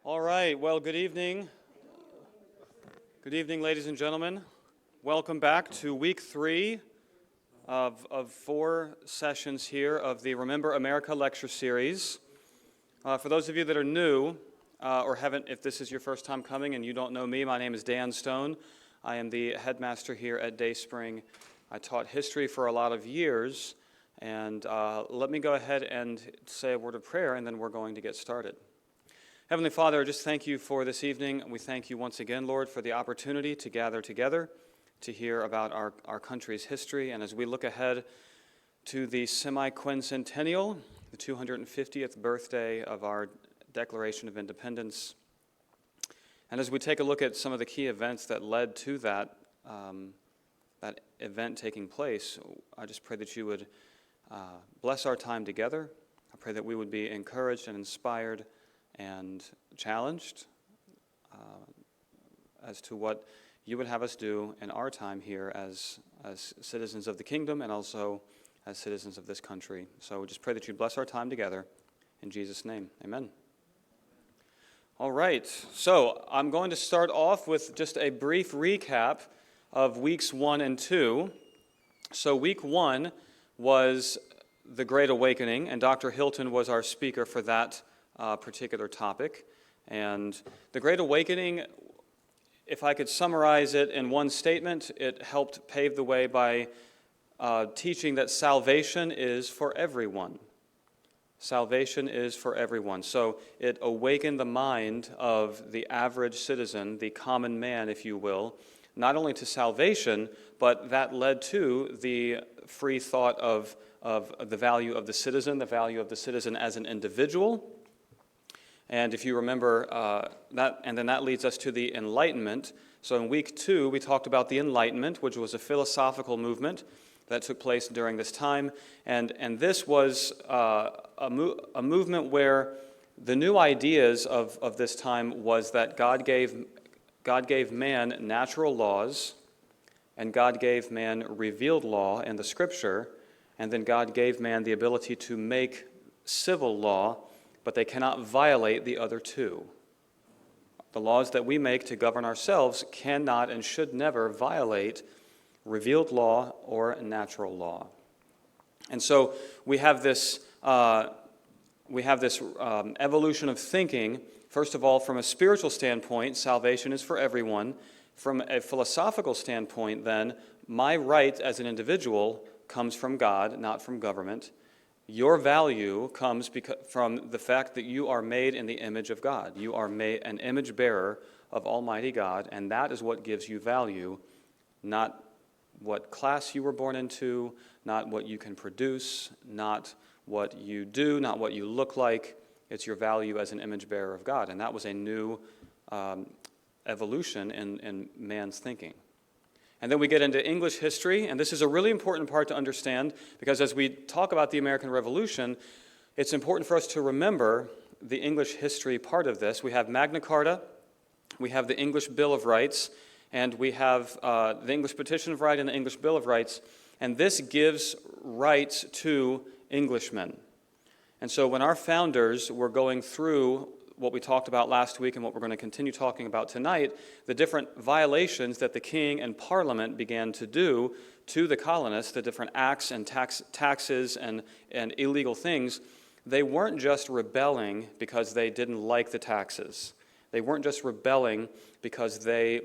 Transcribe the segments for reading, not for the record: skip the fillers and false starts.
All right, well, good evening. Good evening, ladies and gentlemen. Welcome back to week 3 of 4 sessions here of the Remember America lecture series. For those of you that are new or haven't, if this is your first time coming and you don't know me, my name is Dan Stone. I am the headmaster here at Dayspring. I taught history for a lot of years, and let me go ahead and say a word of prayer, and then we're going to get started. Heavenly Father, I just thank you for this evening. We thank you once again, Lord, for the opportunity to gather together to hear about our country's history. And as we look ahead to the Semiquincentennial, the 250th birthday of our Declaration of Independence, and as we take a look at some of the key events that led to that event taking place, I just pray that you would bless our time together. I pray that we would be encouraged and inspired and challenged as to what you would have us do in our time here as citizens of the kingdom and also as citizens of this country. So we just pray that you bless our time together. In Jesus' name, amen. All right, so I'm going to start off with just a brief recap of weeks 1 and 2. So week 1 was the Great Awakening, and Dr. Hilton was our speaker for that particular topic. And the Great Awakening, if I could summarize it in one statement, it helped pave the way by teaching that salvation is for everyone. Salvation is for everyone. So it awakened the mind of the average citizen, the common man, if you will, not only to salvation, but that led to the free thought of the value of the citizen as an individual. And if you remember that leads us to the Enlightenment. So in week 2, we talked about the Enlightenment, which was a philosophical movement that took place during this time. And this was a movement where the new ideas of this time was that God gave man natural laws, and God gave man revealed law in the Scripture, and then God gave man the ability to make civil law, but they cannot violate the other two. The laws that we make to govern ourselves cannot and should never violate revealed law or natural law. And so we have this evolution of thinking. First of all, from a spiritual standpoint, salvation is for everyone. From a philosophical standpoint, then, my right as an individual comes from God, not from government. Your value comes from the fact that you are made in the image of God. You are made an image bearer of Almighty God, and that is what gives you value, not what class you were born into, not what you can produce, not what you do, not what you look like. It's your value as an image bearer of God, and that was a new evolution in man's thinking. And then we get into English history, and this is a really important part to understand because as we talk about the American Revolution, it's important for us to remember the English history part of this. We have Magna Carta, we have the English Bill of Rights, and we have the English Petition of Right and the English Bill of Rights, and this gives rights to Englishmen. And so when our founders were going through what we talked about last week and what we're going to continue talking about tonight, the different violations that the king and parliament began to do to the colonists, the different acts and taxes and illegal things, they weren't just rebelling because they didn't like the taxes. They weren't just rebelling because they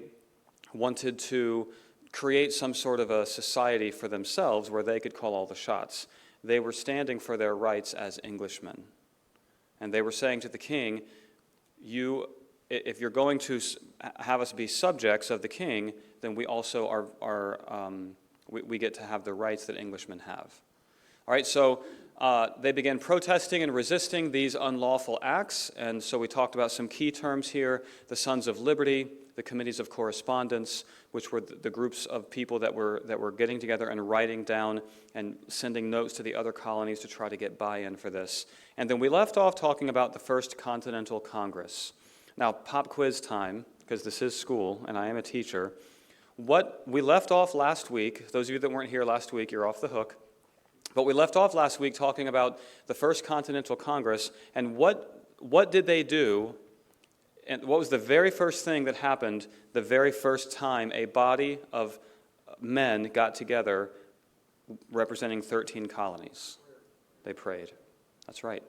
wanted to create some sort of a society for themselves where they could call all the shots. They were standing for their rights as Englishmen. And they were saying to the king, if you're going to have us be subjects of the king, then we also we get to have the rights that Englishmen have. All right, so they began protesting and resisting these unlawful acts, and so we talked about some key terms here: the Sons of Liberty, the Committees of Correspondence, which were the groups of people that were getting together and writing down and sending notes to the other colonies to try to get buy-in for this. And then we left off talking about the First Continental Congress. Now, pop quiz time, because this is school and I am a teacher. What we left off last week, those of you that weren't here last week, you're off the hook. But we left off last week talking about the First Continental Congress and what did they do and what was the very first thing that happened the very first time a body of men got together representing 13 colonies? They prayed. That's right.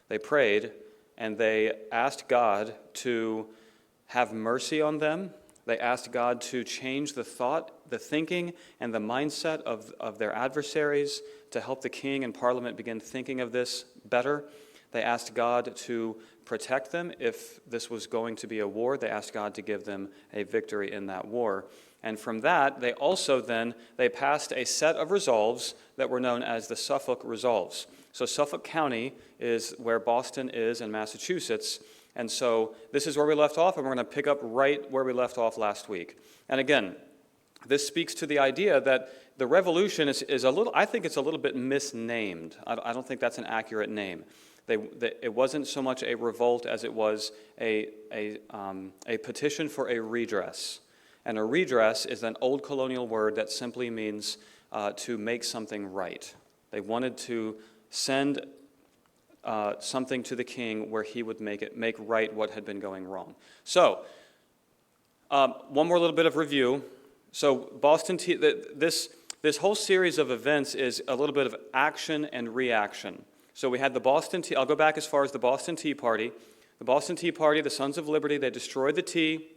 They prayed, and they asked God to have mercy on them. They asked God to change the thought, the thinking, and the mindset of their adversaries, to help the king and parliament begin thinking of this better. They asked God to protect them if this was going to be a war. They asked God to give them a victory in that war. And from that, they also then, they passed a set of resolves that were known as the Suffolk Resolves. So Suffolk County is where Boston is in Massachusetts. And so this is where we left off, and we're going to pick up right where we left off last week. And again, this speaks to the idea that the revolution is a little, I think it's a little bit misnamed. I don't think that's an accurate name. It wasn't so much a revolt as it was a petition for a redress. And a redress is an old colonial word that simply means to make something right. They wanted to send something to the king where he would make right what had been going wrong. So, one more little bit of review. So, this whole series of events is a little bit of action and reaction. So we had the Boston Tea. I'll go back as far as the Boston Tea Party. The Boston Tea Party, the Sons of Liberty, they destroyed the tea,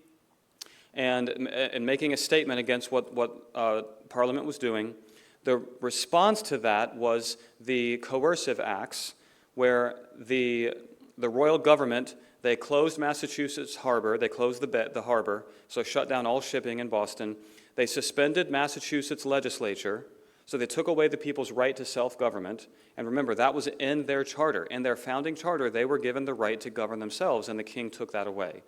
and making a statement against what Parliament was doing. The response to that was the coercive acts, where the royal government, they closed Massachusetts Harbor, they closed the harbor, so shut down all shipping in Boston. They suspended Massachusetts legislature, so they took away the people's right to self-government. And remember, that was in their charter. In their founding charter, they were given the right to govern themselves, and the king took that away.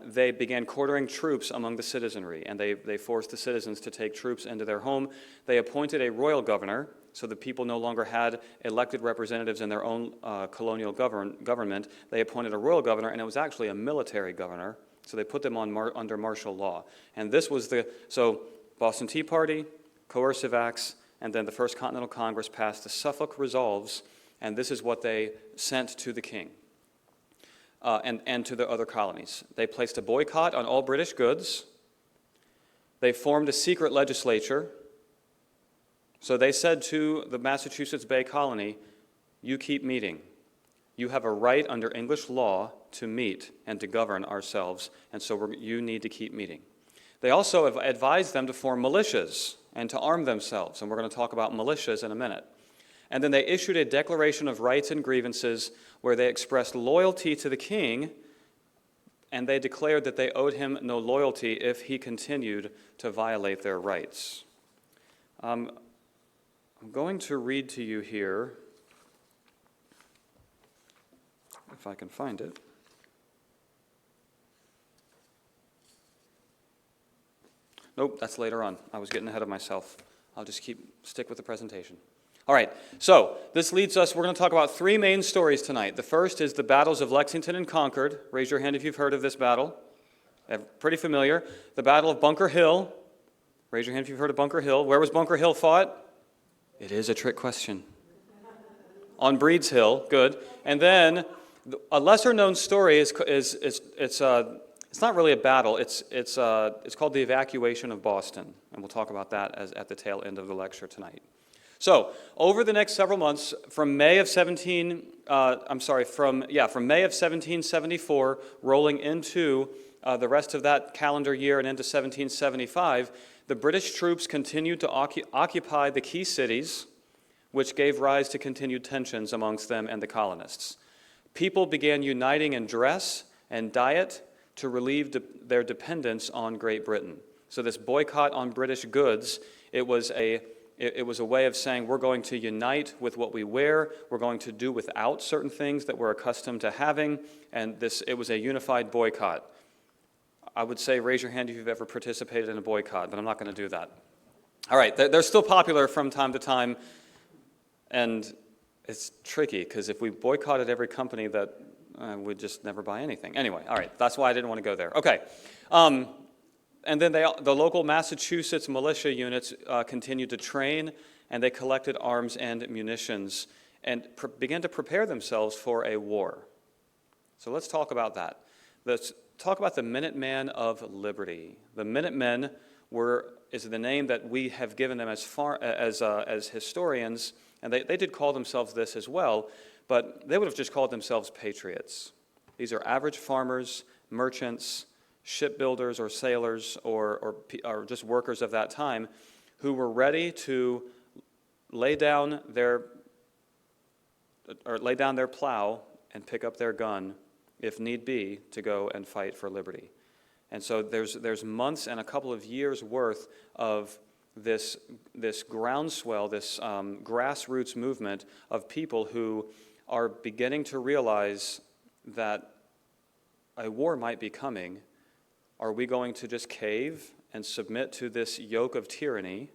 They began quartering troops among the citizenry, and they forced the citizens to take troops into their home. They appointed a royal governor, so the people no longer had elected representatives in their own colonial government. They appointed a royal governor, and it was actually a military governor, so they put them under martial law. And this was so Boston Tea Party, coercive acts, and then the First Continental Congress passed the Suffolk Resolves, and this is what they sent to the king. And to the other colonies. They placed a boycott on all British goods. They formed a secret legislature. So they said to the Massachusetts Bay Colony, you keep meeting. You have a right under English law to meet and to govern ourselves, and so you need to keep meeting. They also have advised them to form militias and to arm themselves, and we're going to talk about militias in a minute. And then they issued a declaration of rights and grievances where they expressed loyalty to the king, and they declared that they owed him no loyalty if he continued to violate their rights. I'm going to read to you here, if I can find it. Nope, that's later on. I was getting ahead of myself. I'll just stick with the presentation. All right, so this leads us, we're going to talk about three main stories tonight. The first is the battles of Lexington and Concord. Raise your hand if you've heard of this battle. Pretty familiar. The Battle of Bunker Hill. Raise your hand if you've heard of Bunker Hill. Where was Bunker Hill fought? It is a trick question. On Breed's Hill, good. And then a lesser-known story is it's not really a battle. It's called the Evacuation of Boston, and we'll talk about that at the tail end of the lecture tonight. So, over the next several months, from May of 1774, rolling into the rest of that calendar year and into 1775, the British troops continued to occupy the key cities, which gave rise to continued tensions amongst them and the colonists. People began uniting in dress and diet to relieve their dependence on Great Britain. So this boycott on British goods, it was a way of saying we're going to unite with what we wear, we're going to do without certain things that we're accustomed to having, and it was a unified boycott. I would say raise your hand if you've ever participated in a boycott, but I'm not going to do that. All right, they're still popular from time to time, and it's tricky because if we boycotted every company that we'd just never buy anything. Anyway, all right, that's why I didn't want to go there. Okay. And then the local Massachusetts militia units continued to train, and they collected arms and munitions and began to prepare themselves for a war. So let's talk about that. Let's talk about the Minutemen of Liberty. The Minutemen is the name that we have given them as historians, and they did call themselves this as well, but they would have just called themselves patriots. These are average farmers, merchants, shipbuilders or sailors or just workers of that time who were ready to lay down their plow and pick up their gun, if need be, to go and fight for liberty. And so there's months and a couple of years worth of this groundswell, this grassroots movement of people who are beginning to realize that a war might be coming. Are we going to just cave and submit to this yoke of tyranny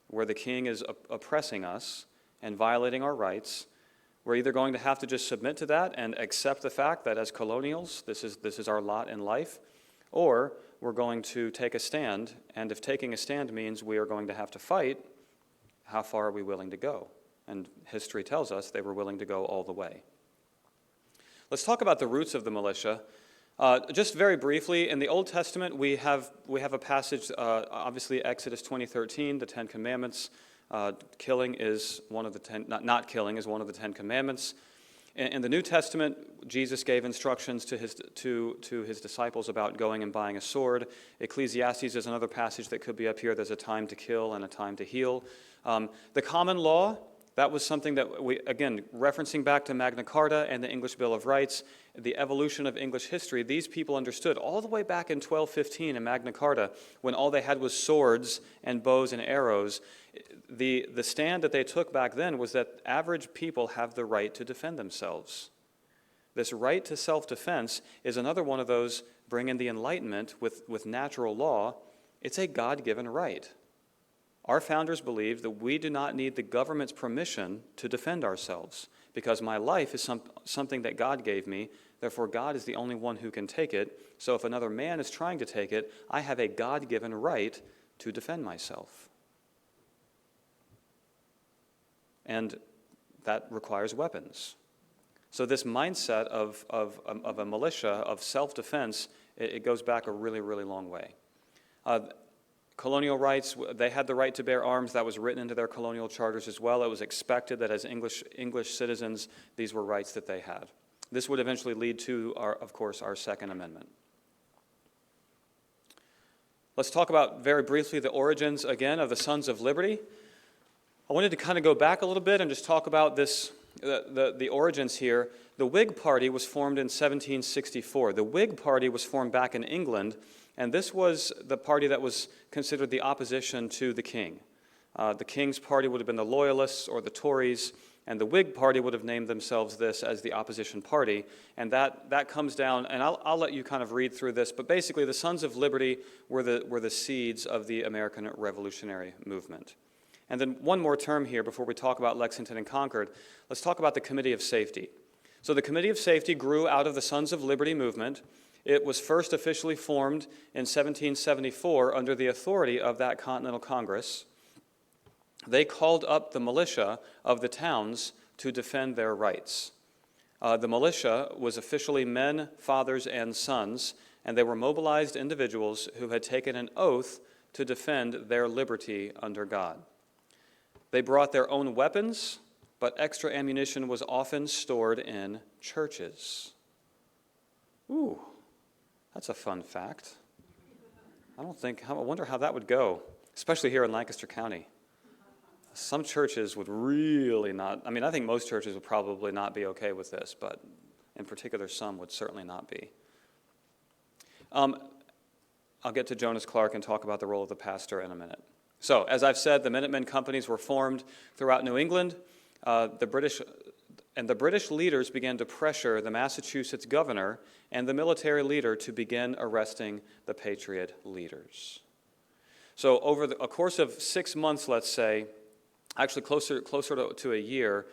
where the king is oppressing us and violating our rights? We're either going to have to just submit to that and accept the fact that as colonials, this is our lot in life, or we're going to take a stand, and if taking a stand means we are going to have to fight, how far are we willing to go? And history tells us they were willing to go all the way. Let's talk about the roots of the militia. Just very briefly, in the Old Testament, we have a passage, obviously Exodus 20:13, the Ten Commandments. Killing is one of the 10. Not killing is one of the 10 Commandments. In the New Testament, Jesus gave instructions to his disciples about going and buying a sword. Ecclesiastes is another passage that could be up here. There's a time to kill and a time to heal. The common law, that was something that we, again, referencing back to Magna Carta and the English Bill of Rights, the evolution of English history, these people understood all the way back in 1215 in Magna Carta, when all they had was swords and bows and arrows. The stand that they took back then was that average people have the right to defend themselves. This right to self-defense is another one of those, bring in the Enlightenment with natural law. It's a God-given right. Our founders believed that we do not need the government's permission to defend ourselves because my life is something that God gave me. Therefore, God is the only one who can take it. So if another man is trying to take it, I have a God-given right to defend myself. And that requires weapons. So this mindset of a militia, of self-defense, it goes back a really, really long way. Colonial rights, they had the right to bear arms. That was written into their colonial charters as well. It was expected that as English citizens, these were rights that they had. This would eventually lead to, of course, our Second Amendment. Let's talk about very briefly the origins, again, of the Sons of Liberty. I wanted to kind of go back a little bit and just talk about this, the origins here. The Whig Party was formed in 1764. The Whig Party was formed back in England, and this was the party that was considered the opposition to the king. The king's party would have been the Loyalists or the Tories, and the Whig Party would have named themselves this as the opposition party. And that comes down, and I'll let you kind of read through this, but basically the Sons of Liberty were the seeds of the American Revolutionary Movement. And then one more term here before we talk about Lexington and Concord. Let's talk about the Committee of Safety. So the Committee of Safety grew out of the Sons of Liberty movement. It was first officially formed in 1774 under the authority of that Continental Congress. They called up the militia of the towns to defend their rights. The militia was officially men, fathers, and sons, and they were mobilized individuals who had taken an oath to defend their liberty under God. They brought their own weapons, but extra ammunition was often stored in churches. Ooh, that's a fun fact. I wonder how that would go, especially here in Lancaster County. Some churches would really not, I think most churches would probably not be okay with this, but in particular some would certainly not be. I'll get to Jonas Clark and talk about the role of the pastor in a minute. So, as I've said, the Minutemen companies were formed throughout New England. The British leaders began to pressure the Massachusetts governor and the military leader to begin arresting the Patriot leaders. So, over a course of 6 months, let's say, actually closer to a year,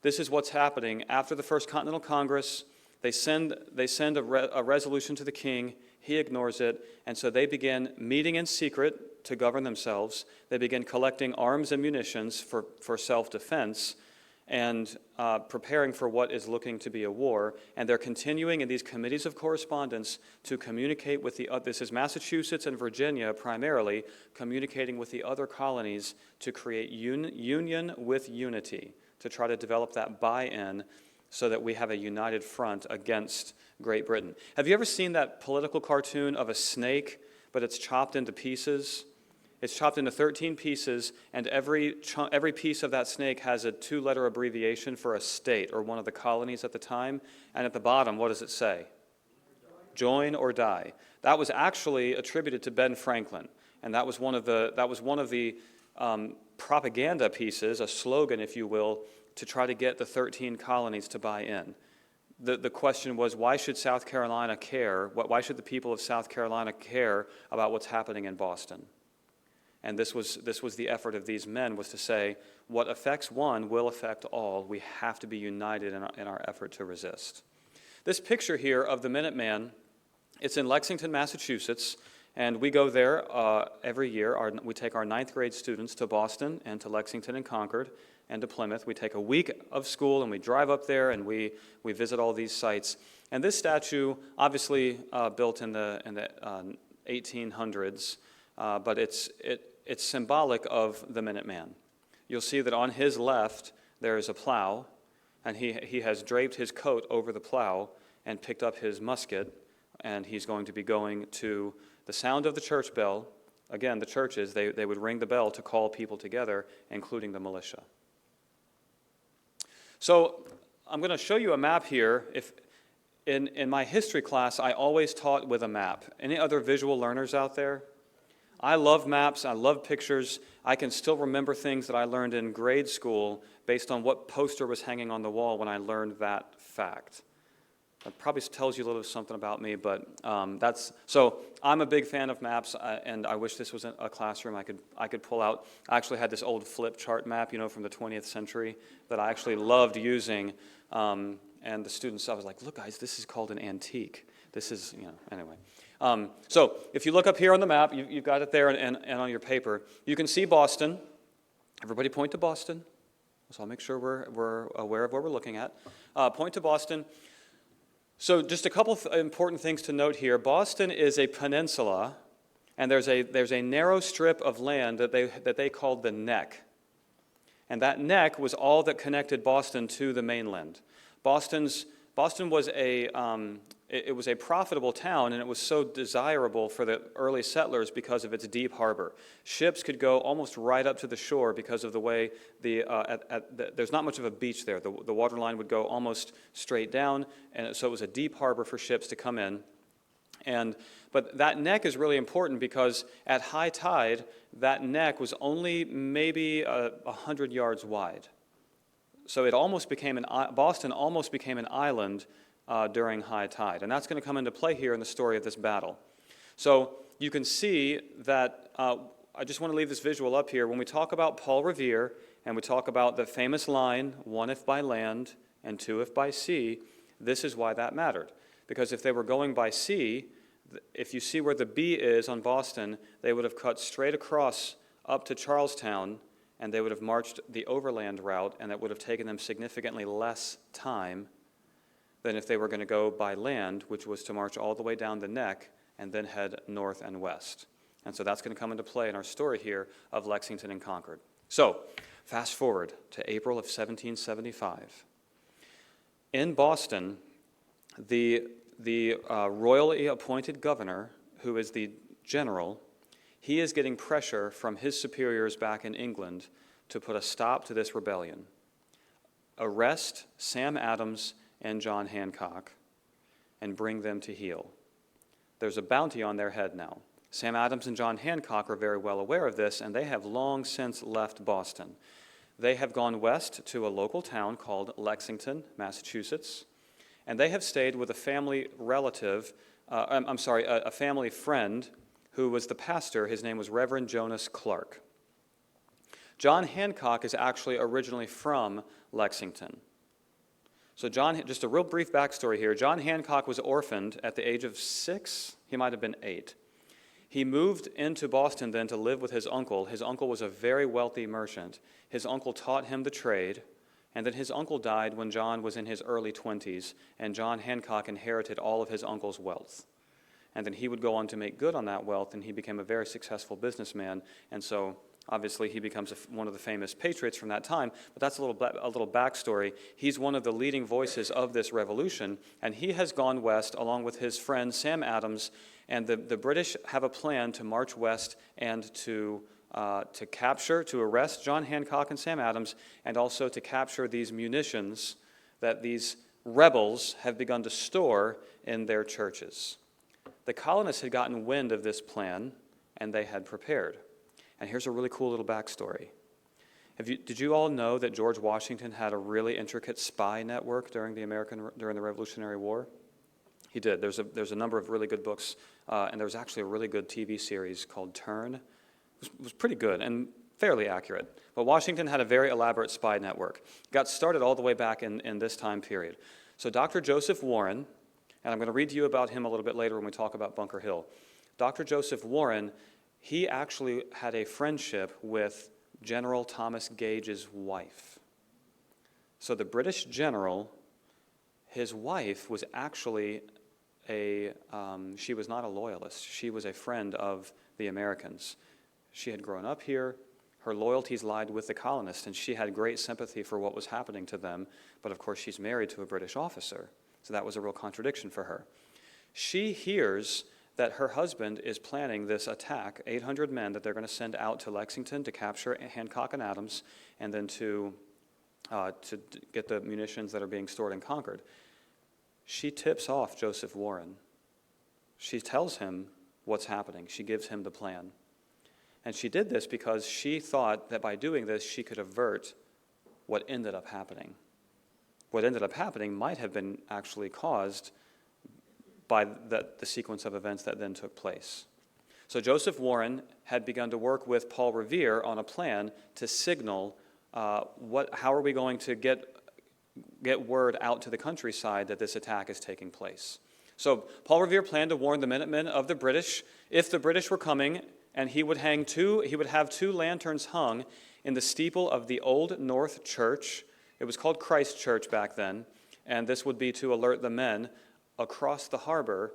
this is what's happening. After the First Continental Congress, they send a resolution to the king. He ignores it, and so they begin meeting in secret to govern themselves. They begin collecting arms and munitions for self-defense, and preparing for what is looking to be a war, and they're continuing in these committees of correspondence to communicate with this is Massachusetts and Virginia primarily, communicating with the other colonies to create union with unity, to try to develop that buy-in so that we have a united front against Great Britain. Have you ever seen that political cartoon of a snake, but it's chopped into pieces? It's chopped into 13 pieces, and every piece of that snake has a 2-letter abbreviation for a state or one of the colonies at the time. And at the bottom, what does it say? Join or die. That was actually attributed to Ben Franklin, and that was one of the propaganda pieces, a slogan, if you will, to try to get the 13 colonies to buy in. The question was, why should South Carolina care? Why should the people of South Carolina care about what's happening in Boston? And this was the effort of these men, was to say, what affects one will affect all. We have to be united in our effort to resist. This picture here of the Minuteman, it's in Lexington, Massachusetts, and we go there every year. We take our 9th grade students to Boston and to Lexington and Concord and to Plymouth. We take a week of school and we drive up there and we visit all these sites. And this statue, obviously built in the 1800s, but it's symbolic of the Minuteman. You'll see that on his left there is a plow, and he has draped his coat over the plow and picked up his musket, and he's going to be going to the sound of the church bell. Again, the churches, they would ring the bell to call people together, including the militia. So I'm going to show you a map here. In my history class, I always taught with a map. Any other visual learners out there? I love maps, I love pictures. I can still remember things that I learned in grade school based on what poster was hanging on the wall when I learned that fact. That probably tells you a little something about me, but so I'm a big fan of maps, and I wish this was a classroom I could pull out. I actually had this old flip chart map, from the 20th century that I actually loved using, and the students, I was like, look guys, this is called an antique. This is, anyway. So if you look up here on the map, you've got it there and on your paper, you can see Boston. Everybody point to Boston. So I'll make sure we're aware of what we're looking at. Point to Boston. So just a couple of important things to note here. Boston is a peninsula, and there's a narrow strip of land that they called the Neck. And that neck was all that connected Boston to the mainland. Boston was it was a profitable town, and it was so desirable for the early settlers because of its deep harbor. Ships could go almost right up to the shore because of the way there's not much of a beach there. The water line would go almost straight down, and so it was a deep harbor for ships to come in. But that neck is really important because at high tide, that neck was only maybe 100 yards wide. So Boston almost became an island during high tide. And that's going to come into play here in the story of this battle. So you can see that, I just want to leave this visual up here. When we talk about Paul Revere, and we talk about the famous line, 1 if by land and 2 if by sea, this is why that mattered. Because if they were going by sea, if you see where the B is on Boston, they would have cut straight across up to Charlestown, and they would have marched the overland route, and that would have taken them significantly less time than if they were going to go by land, which was to march all the way down the neck and then head north and west. And so that's going to come into play in our story here of Lexington and Concord. So, fast forward to April of 1775. In Boston, the royally appointed governor, who is the general, he is getting pressure from his superiors back in England to put a stop to this rebellion. Arrest Sam Adams and John Hancock and bring them to heel. There's a bounty on their head now. Sam Adams and John Hancock are very well aware of this, and they have long since left Boston. They have gone west to a local town called Lexington, Massachusetts, and they have stayed with a family relative, a family friend who was the pastor. His name was Reverend Jonas Clark. John Hancock is actually originally from Lexington. So just a real brief backstory here. John Hancock was orphaned at the age of 6. He might have been 8. He moved into Boston then to live with his uncle. His uncle was a very wealthy merchant. His uncle taught him the trade, And then his uncle died when John was in his early 20s, and John Hancock inherited all of his uncle's wealth. And then he would go on to make good on that wealth, and he became a very successful businessman. And so, obviously, he becomes one of the famous patriots from that time. But that's a little backstory. He's one of the leading voices of this revolution, and he has gone west along with his friend Sam Adams. And the British have a plan to march west and to arrest John Hancock and Sam Adams, and also to capture these munitions that these rebels have begun to store in their churches. The colonists had gotten wind of this plan, and they had prepared. And here's a really cool little backstory. Did you all know that George Washington had a really intricate spy network during the Revolutionary War? He did. There's a number of really good books, and there was actually a really good TV series called Turn. It was pretty good and fairly accurate. But Washington had a very elaborate spy network. It got started all the way back in this time period. So Dr. Joseph Warren, and I'm going to read to you about him a little bit later when we talk about Bunker Hill. Dr. Joseph Warren, he actually had a friendship with General Thomas Gage's wife. So the British general, his wife was actually she was not a loyalist. She was a friend of the Americans. She had grown up here. Her loyalties lied with the colonists, and she had great sympathy for what was happening to them. But of course, she's married to a British officer, so that was a real contradiction for her. She hears that her husband is planning this attack, 800 men that they're going to send out to Lexington to capture Hancock and Adams, and then to get the munitions that are being stored in Concord. She tips off Joseph Warren. She tells him what's happening. She gives him the plan. And she did this because she thought that by doing this, she could avert what ended up happening. What ended up happening might have been actually caused by the sequence of events that then took place. So Joseph Warren had begun to work with Paul Revere on a plan to signal how are we going to get word out to the countryside that this attack is taking place. So Paul Revere planned to warn the Minutemen of the British if the British were coming, and he would have 2 lanterns hung in the steeple of the Old North Church. It was called Christ Church back then, and this would be to alert the men across the harbor,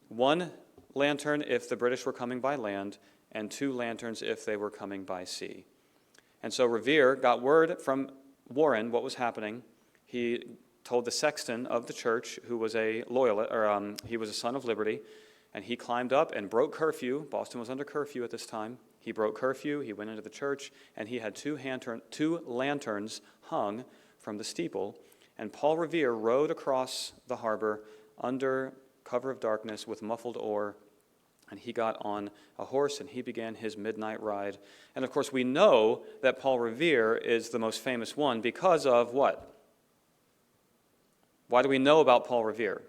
1 lantern if the British were coming by land, and 2 lanterns if they were coming by sea. And so Revere got word from Warren what was happening. He told the sexton of the church, who was he was a son of liberty, and he climbed up and broke curfew. Boston was under curfew at this time. He broke curfew, he went into the church, and he had 2 lanterns hung from the steeple. And Paul Revere rowed across the harbor under cover of darkness with muffled oar, and he got on a horse and he began his midnight ride. And of course, we know that Paul Revere is the most famous one because of what? Why do we know about Paul Revere?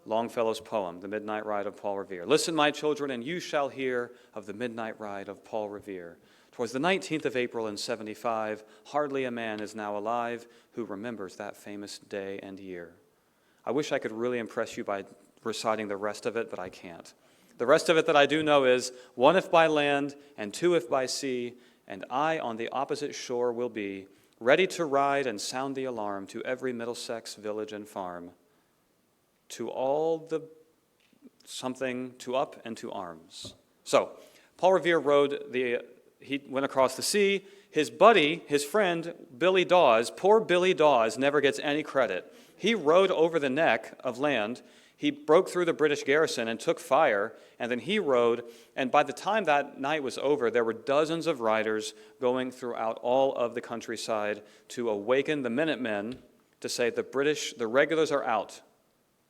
Longfellow's poem, The Midnight Ride of Paul Revere. Listen, my children, and you shall hear of the midnight ride of Paul Revere. 'Twas the 19th of April in 75. Hardly a man is now alive who remembers that famous day and year. I wish I could really impress you by reciting the rest of it, but I can't. The rest of it that I do know is, 1 if by land, and 2 if by sea, and I on the opposite shore will be, ready to ride and sound the alarm to every Middlesex village and farm, to all the something, to up and to arms. So, Paul Revere he went across the sea. His buddy, his friend, Billy Dawes, poor Billy Dawes never gets any credit. He rode over the neck of land. He broke through the British garrison and took fire, and then he rode, and by the time that night was over, there were dozens of riders going throughout all of the countryside to awaken the Minutemen to say the regulars are out.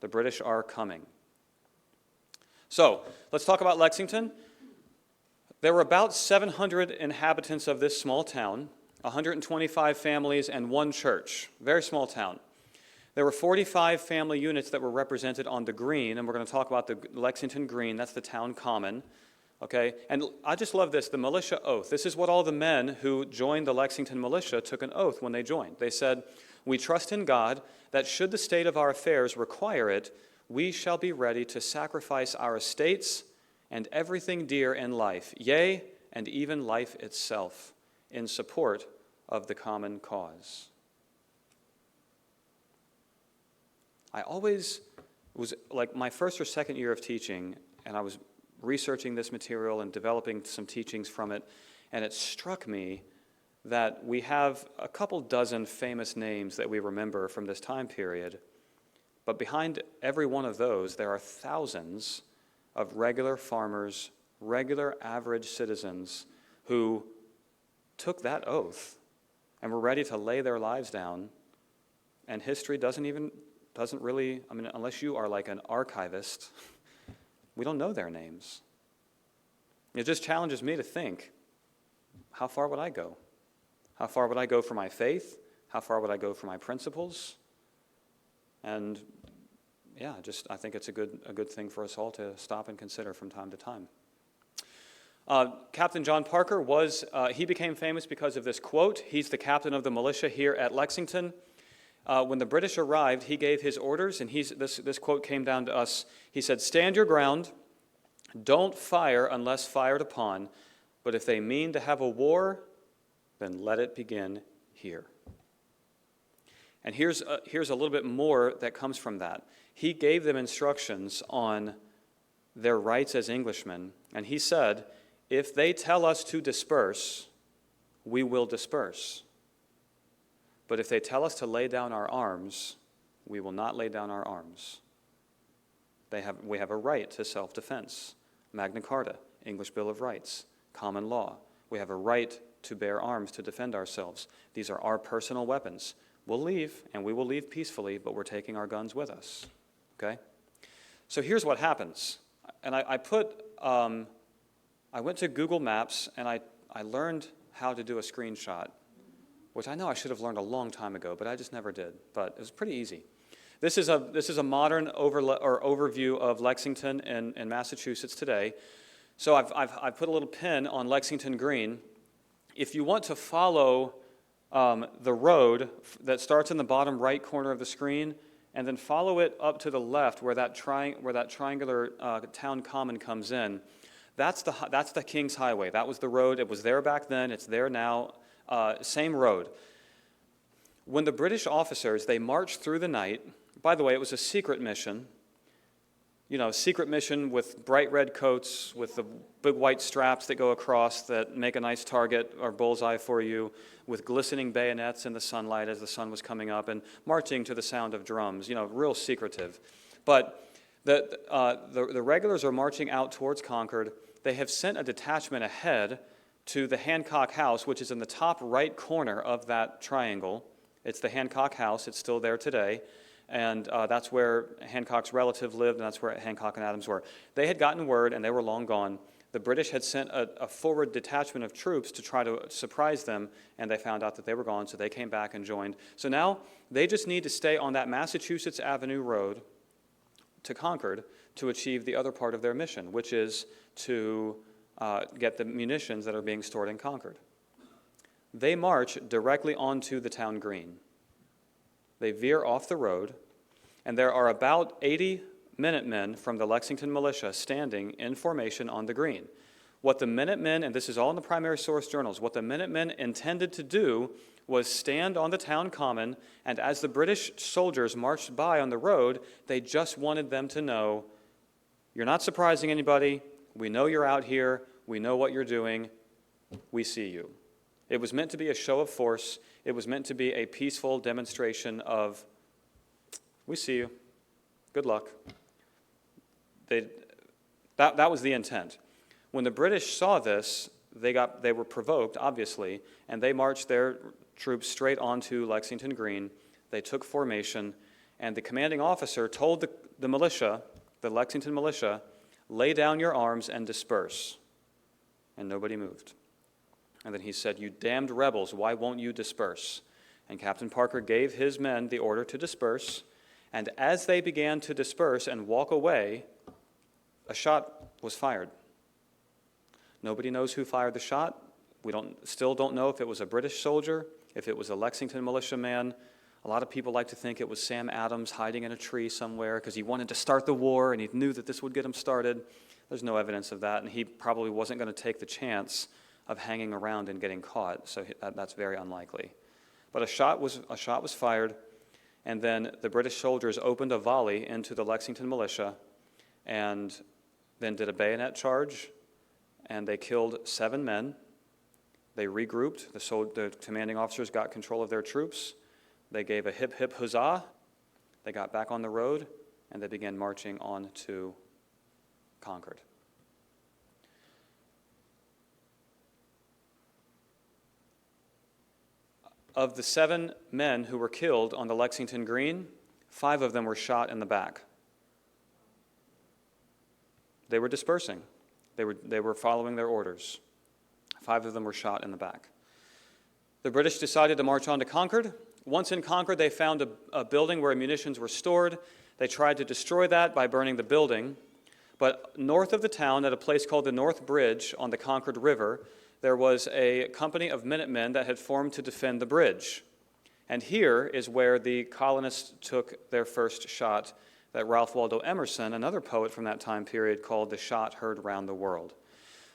The British are coming. So, let's talk about Lexington. There were about 700 inhabitants of this small town, 125 families and 1 church. Very small town. There were 45 family units that were represented on the green, and we're going to talk about the Lexington Green. That's the town common. Okay? And I just love this, the militia oath. This is what all the men who joined the Lexington militia took an oath when they joined. They said, "We trust in God that should the state of our affairs require it, we shall be ready to sacrifice our estates and everything dear in life, yea, and even life itself, in support of the common cause." I always was like my first or second year of teaching, and I was researching this material and developing some teachings from it, and it struck me that we have a couple dozen famous names that we remember from this time period, but behind every one of those, there are thousands of regular farmers, regular average citizens who took that oath and were ready to lay their lives down, and history doesn't really, I mean, unless you are like an archivist, we don't know their names. It just challenges me to think, how far would I go? How far would I go for my faith? How far would I go for my principles? And yeah, I think it's a good thing for us all to stop and consider from time to time. Captain John Parker he became famous because of this quote. He's the captain of the militia here at Lexington. When the British arrived, he gave his orders, and this quote came down to us. He said, "Stand your ground, don't fire unless fired upon, but if they mean to have a war, then let it begin here." And here's a little bit more that comes from that. He gave them instructions on their rights as Englishmen, and he said, if they tell us to disperse, we will disperse. But if they tell us to lay down our arms, we will not lay down our arms. We have a right to self-defense. Magna Carta, English Bill of Rights, common law. We have a right to bear arms to defend ourselves. These are our personal weapons. We'll leave, and we will leave peacefully, but we're taking our guns with us. Okay? So here's what happens. And I went to Google Maps, and I learned how to do a screenshot, which I know I should have learned a long time ago, but I just never did. But it was pretty easy. This is a modern overview of Lexington in Massachusetts today. So I've put a little pin on Lexington Green. If you want to follow the road that starts in the bottom right corner of the screen, and then follow it up to the left where that triangular town common comes in, that's the King's Highway. That was the road. It was there back then. It's there now. Same road. When the British officers, they marched through the night. By the way, it was a secret mission. Secret mission with bright red coats, with the big white straps that go across that make a nice target or bullseye for you, with glistening bayonets in the sunlight as the sun was coming up, and marching to the sound of drums, real secretive. But the regulars are marching out towards Concord. They have sent a detachment ahead to the Hancock House, which is in the top right corner of that triangle. It's the Hancock House. It's still there today. And that's where Hancock's relative lived, and that's where Hancock and Adams were. They had gotten word, and they were long gone. The British had sent a forward detachment of troops to try to surprise them, and they found out that they were gone, so they came back and joined. So now they just need to stay on that Massachusetts Avenue Road to Concord to achieve the other part of their mission, which is to get the munitions that are being stored in Concord. They march directly onto the town green. They veer off the road, and there are about 80 Minutemen from the Lexington militia standing in formation on the green. What the Minutemen, and this is all in the primary source journals, what the Minutemen intended to do was stand on the town common, and as the British soldiers marched by on the road, they just wanted them to know, you're not surprising anybody, we know you're out here, we know what you're doing, we see you. It was meant to be a show of force. It was meant to be a peaceful demonstration of, we see you, good luck. That was the intent. When the British saw this, they were provoked, obviously, and they marched their troops straight onto Lexington Green. They took formation, and the commanding officer told the militia, the Lexington militia, lay down your arms and disperse. And nobody moved. And then he said, you damned rebels, why won't you disperse? And Captain Parker gave his men the order to disperse, and as they began to disperse and walk away, a shot was fired. Nobody knows who fired the shot. We still don't know if it was a British soldier, if it was a Lexington militiaman. A lot of people like to think it was Sam Adams hiding in a tree somewhere because he wanted to start the war and he knew that this would get him started. There's no evidence of that, and he probably wasn't going to take the chance of hanging around and getting caught, so that's very unlikely. But a shot was fired, And then the British soldiers opened a volley into the Lexington militia and then did a bayonet charge, and they killed 7 men. They regrouped. The commanding officers got control of their troops. They gave a hip, hip, huzzah. They got back on the road, and they began marching on to Concord. Of the 7 men who were killed on the Lexington Green, 5 of them were shot in the back. They were dispersing. They were following their orders. 5 of them were shot in the back. The British decided to march on to Concord. Once in Concord, they found a building where munitions were stored. They tried to destroy that by burning the building. But north of the town, at a place called the North Bridge on the Concord River, there was a company of Minutemen that had formed to defend the bridge. And here is where the colonists took their first shot that Ralph Waldo Emerson, another poet from that time period, called "The Shot Heard Round the World."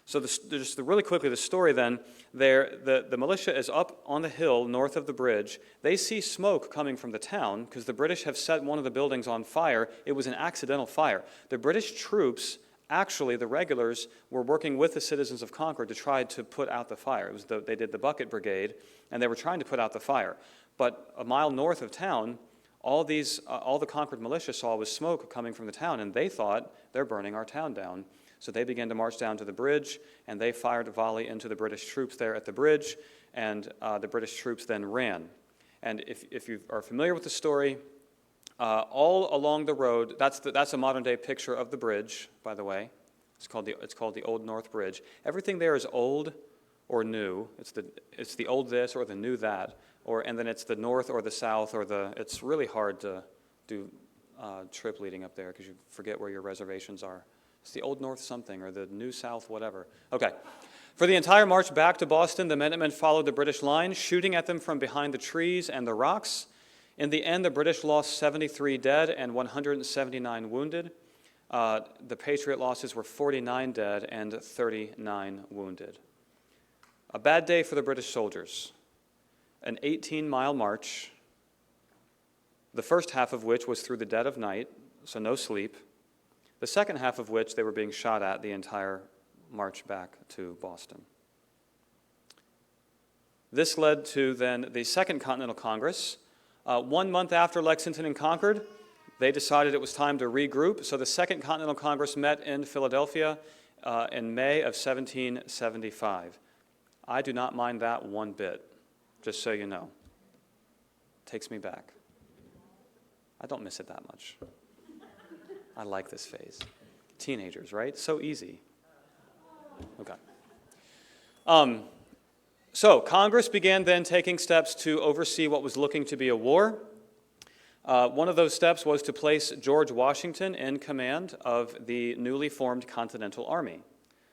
So just really quickly, the story then, the militia is up on the hill north of the bridge. They see smoke coming from the town because the British have set one of the buildings on fire. It was an accidental fire. The British troops, actually the regulars, were working with the citizens of Concord to try to put out the fire. They did the bucket brigade, and they were trying to put out the fire. But a mile north of town, all the Concord militia saw was smoke coming from the town, and they thought, they're burning our town down. So they began to march down to the bridge, and they fired a volley into the British troops there at the bridge, and the British troops then ran. And if you are familiar with the story, all along the road, that's a modern-day picture of the bridge, by the way. It's called the Old North Bridge. Everything there is old or new. It's the old this or the new that, and then it's the north or the south or it's really hard to do trip leading up there because you forget where your reservations are. It's the Old North something or the New South whatever. Okay. For the entire march back to Boston, the Minutemen followed the British line, shooting at them from behind the trees and the rocks. In the end, the British lost 73 dead and 179 wounded. The Patriot losses were 49 dead and 39 wounded. A bad day for the British soldiers. An 18-mile march, the first half of which was through the dead of night, so no sleep. The second half of which they were being shot at the entire march back to Boston. This led to then the Second Continental Congress. 1 month after Lexington and Concord, they decided it was time to regroup. So the Second Continental Congress met in Philadelphia in May of 1775. I do not mind that one bit, just so you know. Takes me back. I don't miss it that much. I like this phase. Teenagers, right? So easy. Okay. So Congress began then taking steps to oversee what was looking to be a war. One of those steps was to place George Washington in command of the newly formed Continental Army.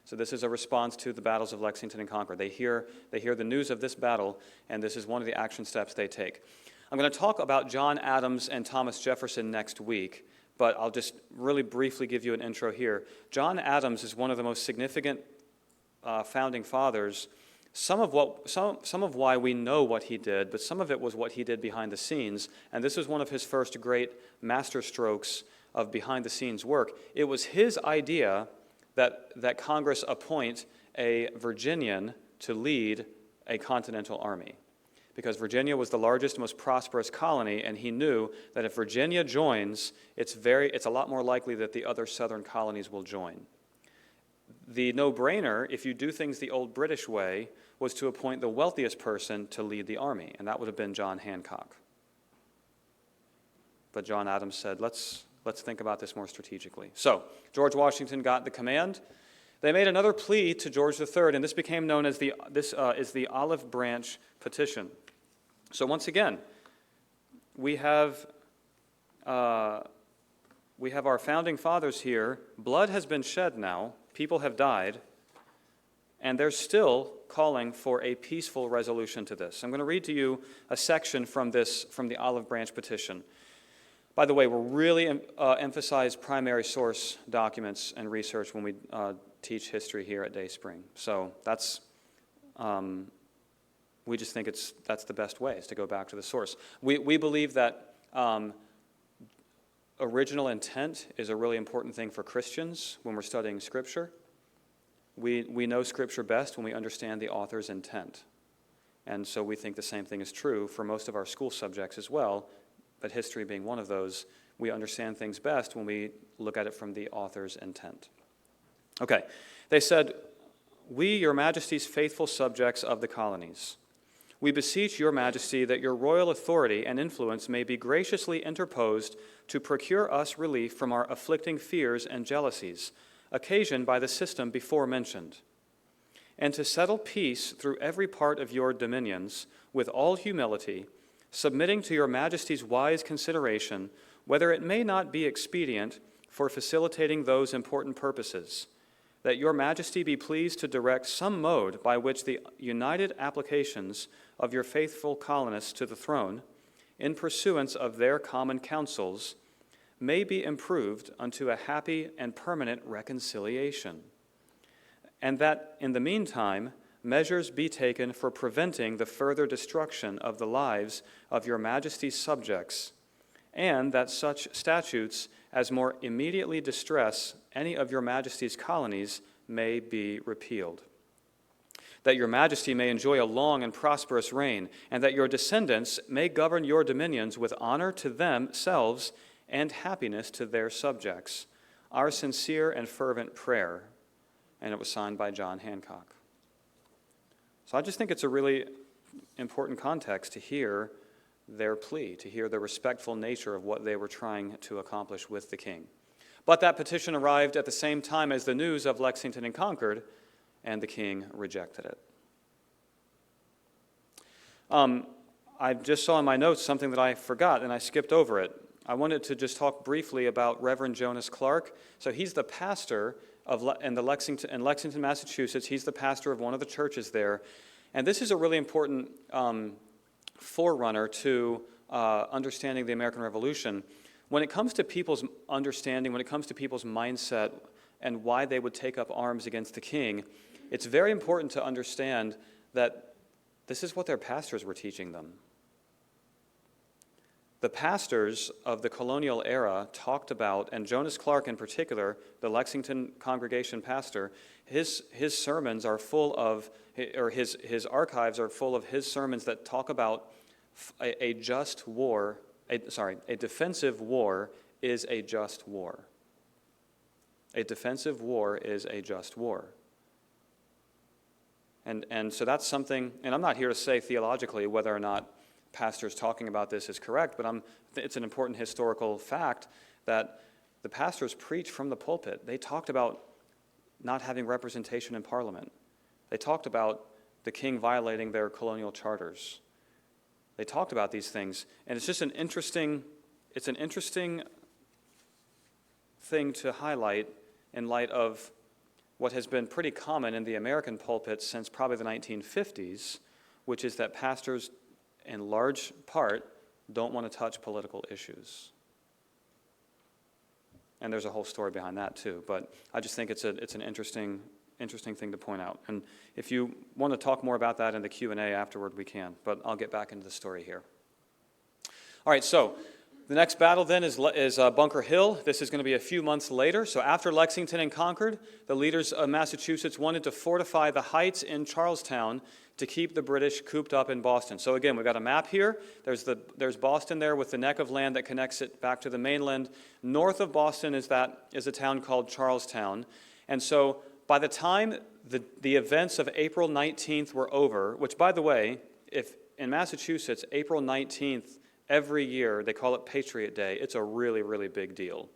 So this is a response to the battles of Lexington and Concord. They hear the news of this battle, and this is one of the action steps they take. I'm going to talk about John Adams and Thomas Jefferson next week, but I'll just really briefly give you an intro here. John Adams is one of the most significant founding fathers. Some of why we know what he did, but some of it was what he did behind the scenes, and this was one of his first great masterstrokes of behind-the-scenes work. It was his idea that Congress appoint a Virginian to lead a Continental Army, because Virginia was the largest, most prosperous colony, and he knew that if Virginia joins, it's a lot more likely that the other southern colonies will join. The no-brainer, if you do things the old British way, was to appoint the wealthiest person to lead the army, and that would have been John Hancock. But John Adams said, let's think about this more strategically. So George Washington got the command. They made another plea to George III, and this became known as the Olive Branch Petition. So once again, we have our founding fathers here. Blood has been shed now. People have died, and they're still calling for a peaceful resolution to this. I'm going to read to you a section from the Olive Branch Petition. By the way, we'll really emphasize primary source documents and research when we teach history here at Dayspring. So that's we just think that's the best way, is to go back to the source. We believe that Original intent is a really important thing for Christians when we're studying Scripture. We know Scripture best when we understand the author's intent. And so we think the same thing is true for most of our school subjects as well, but history being one of those, we understand things best when we look at it from the author's intent. Okay, they said, "We, your majesty's faithful subjects of the colonies, we beseech your majesty that your royal authority and influence may be graciously interposed to procure us relief from our afflicting fears and jealousies, occasioned by the system before mentioned, and to settle peace through every part of your dominions with all humility, submitting to your majesty's wise consideration whether it may not be expedient for facilitating those important purposes, that your majesty be pleased to direct some mode by which the united applications of your faithful colonists to the throne, in pursuance of their common counsels, may be improved unto a happy and permanent reconciliation, and that in the meantime measures be taken for preventing the further destruction of the lives of your majesty's subjects, and that such statutes as more immediately distress any of your majesty's colonies may be repealed. That your majesty may enjoy a long and prosperous reign, and that your descendants may govern your dominions with honor to themselves and happiness to their subjects. Our sincere and fervent prayer." And it was signed by John Hancock. So I just think it's a really important context to hear their plea, to hear the respectful nature of what they were trying to accomplish with the king. But that petition arrived at the same time as the news of Lexington and Concord, and the king rejected it. I just saw in my notes something that I forgot, and I skipped over it. I wanted to just talk briefly about Reverend Jonas Clark. So he's the pastor in Lexington, Massachusetts. He's the pastor of one of the churches there. And this is a really important forerunner to understanding the American Revolution. When it comes to people's understanding, when it comes to people's mindset and why they would take up arms against the king, it's very important to understand that this is what their pastors were teaching them. The pastors of the colonial era talked about, and Jonas Clark in particular, the Lexington congregation pastor, his sermons are full of, or his archives are full of his sermons that talk about a defensive war is a just war. A defensive war is a just war. And so that's something, and I'm not here to say theologically whether or not pastors talking about this is correct, but it's an important historical fact that the pastors preached from the pulpit. They talked about not having representation in Parliament. They talked about the king violating their colonial charters. They talked about these things, and it's just an interesting thing to highlight in light of what has been pretty common in the American pulpit since probably the 1950s, which is that pastors, in large part, don't want to touch political issues. And there's a whole story behind that too, but I just think it's an interesting thing to point out. And if you want to talk more about that in the Q&A afterward, we can, but I'll get back into the story here. All right, so the next battle then is Bunker Hill. This is going to be a few months later. So after Lexington and Concord, the leaders of Massachusetts wanted to fortify the heights in Charlestown to keep the British cooped up in Boston. So again, we've got a map here. There's Boston there with the neck of land that connects it back to the mainland. North of Boston is a town called Charlestown. And so by the time the events of April 19th were over, which by the way, if in Massachusetts, April 19th, every year, they call it Patriot Day. It's a really, really big deal.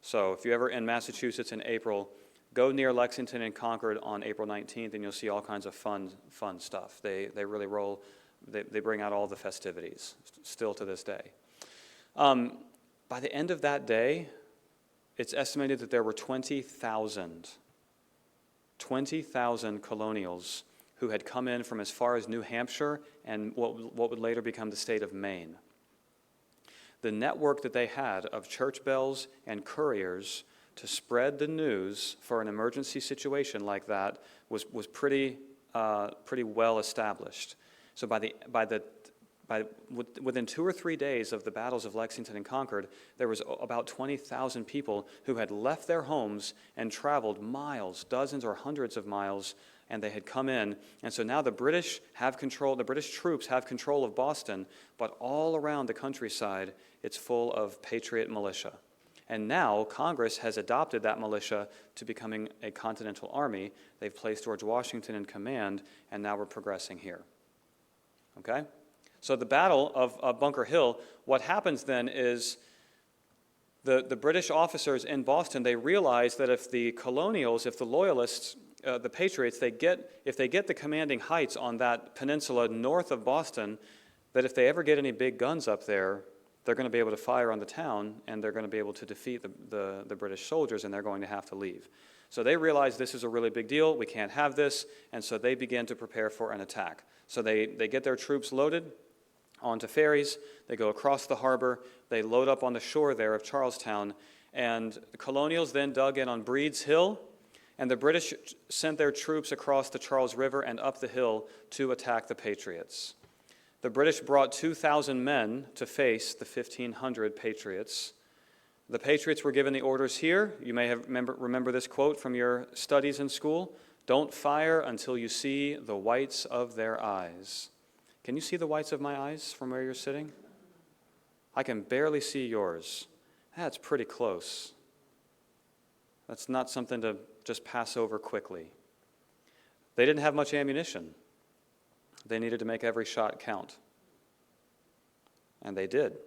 So if you're ever in Massachusetts in April, go near Lexington and Concord on April 19th, and you'll see all kinds of fun stuff. They really they bring out all the festivities, still to this day. By the end of that day, it's estimated that there were 20,000 colonials who had come in from as far as New Hampshire and what would later become the state of Maine. The network that they had of church bells and couriers to spread the news for an emergency situation like that was pretty well established. So by within 2 or 3 days of the battles of Lexington and Concord, there was about 20,000 people who had left their homes and traveled miles, dozens or hundreds of miles, and they had come in. And so now the British troops have control of Boston, but all around the countryside, it's full of patriot militia. And now Congress has adopted that militia to becoming a Continental Army. They've placed George Washington in command, and now we're progressing here. Okay? So the Battle of Bunker Hill, what happens then is the British officers in Boston, they realize that if the colonials, if the loyalists, the patriots, if they get the commanding heights on that peninsula north of Boston, that if they ever get any big guns up there, they're going to be able to fire on the town, and they're going to be able to defeat the British soldiers, and they're going to have to leave. So they realize this is a really big deal, we can't have this, and so they begin to prepare for an attack. So they get their troops loaded onto ferries, they go across the harbor, they load up on the shore there of Charlestown, and the colonials then dug in on Breed's Hill, and the British sent their troops across the Charles River and up the hill to attack the Patriots. The British brought 2,000 men to face the 1,500 Patriots. The Patriots were given the orders here. You may have remember this quote from your studies in school. Don't fire until you see the whites of their eyes. Can you see the whites of my eyes from where you're sitting? I can barely see yours. That's pretty close. That's not something to just pass over quickly. They didn't have much ammunition. They needed to make every shot count. And they did.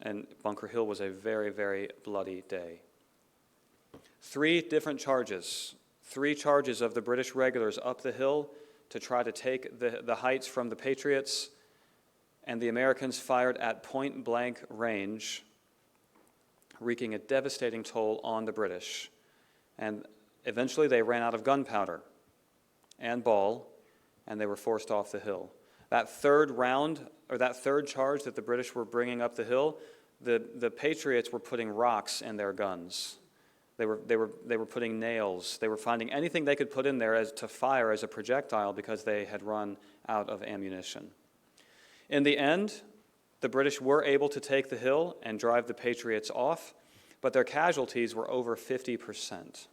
And Bunker Hill was a very, very bloody day. 3 different charges. 3 charges of the British regulars up the hill to try to take the heights from the Patriots, and the Americans fired at point-blank range, wreaking a devastating toll on the British. And eventually they ran out of gunpowder and ball, and they were forced off the hill. That third charge that the British were bringing up the hill, the Patriots were putting rocks in their guns. They were putting nails. They were finding anything they could put in there to fire as a projectile because they had run out of ammunition. In the end, the British were able to take the hill and drive the Patriots off, but their casualties were over 50%.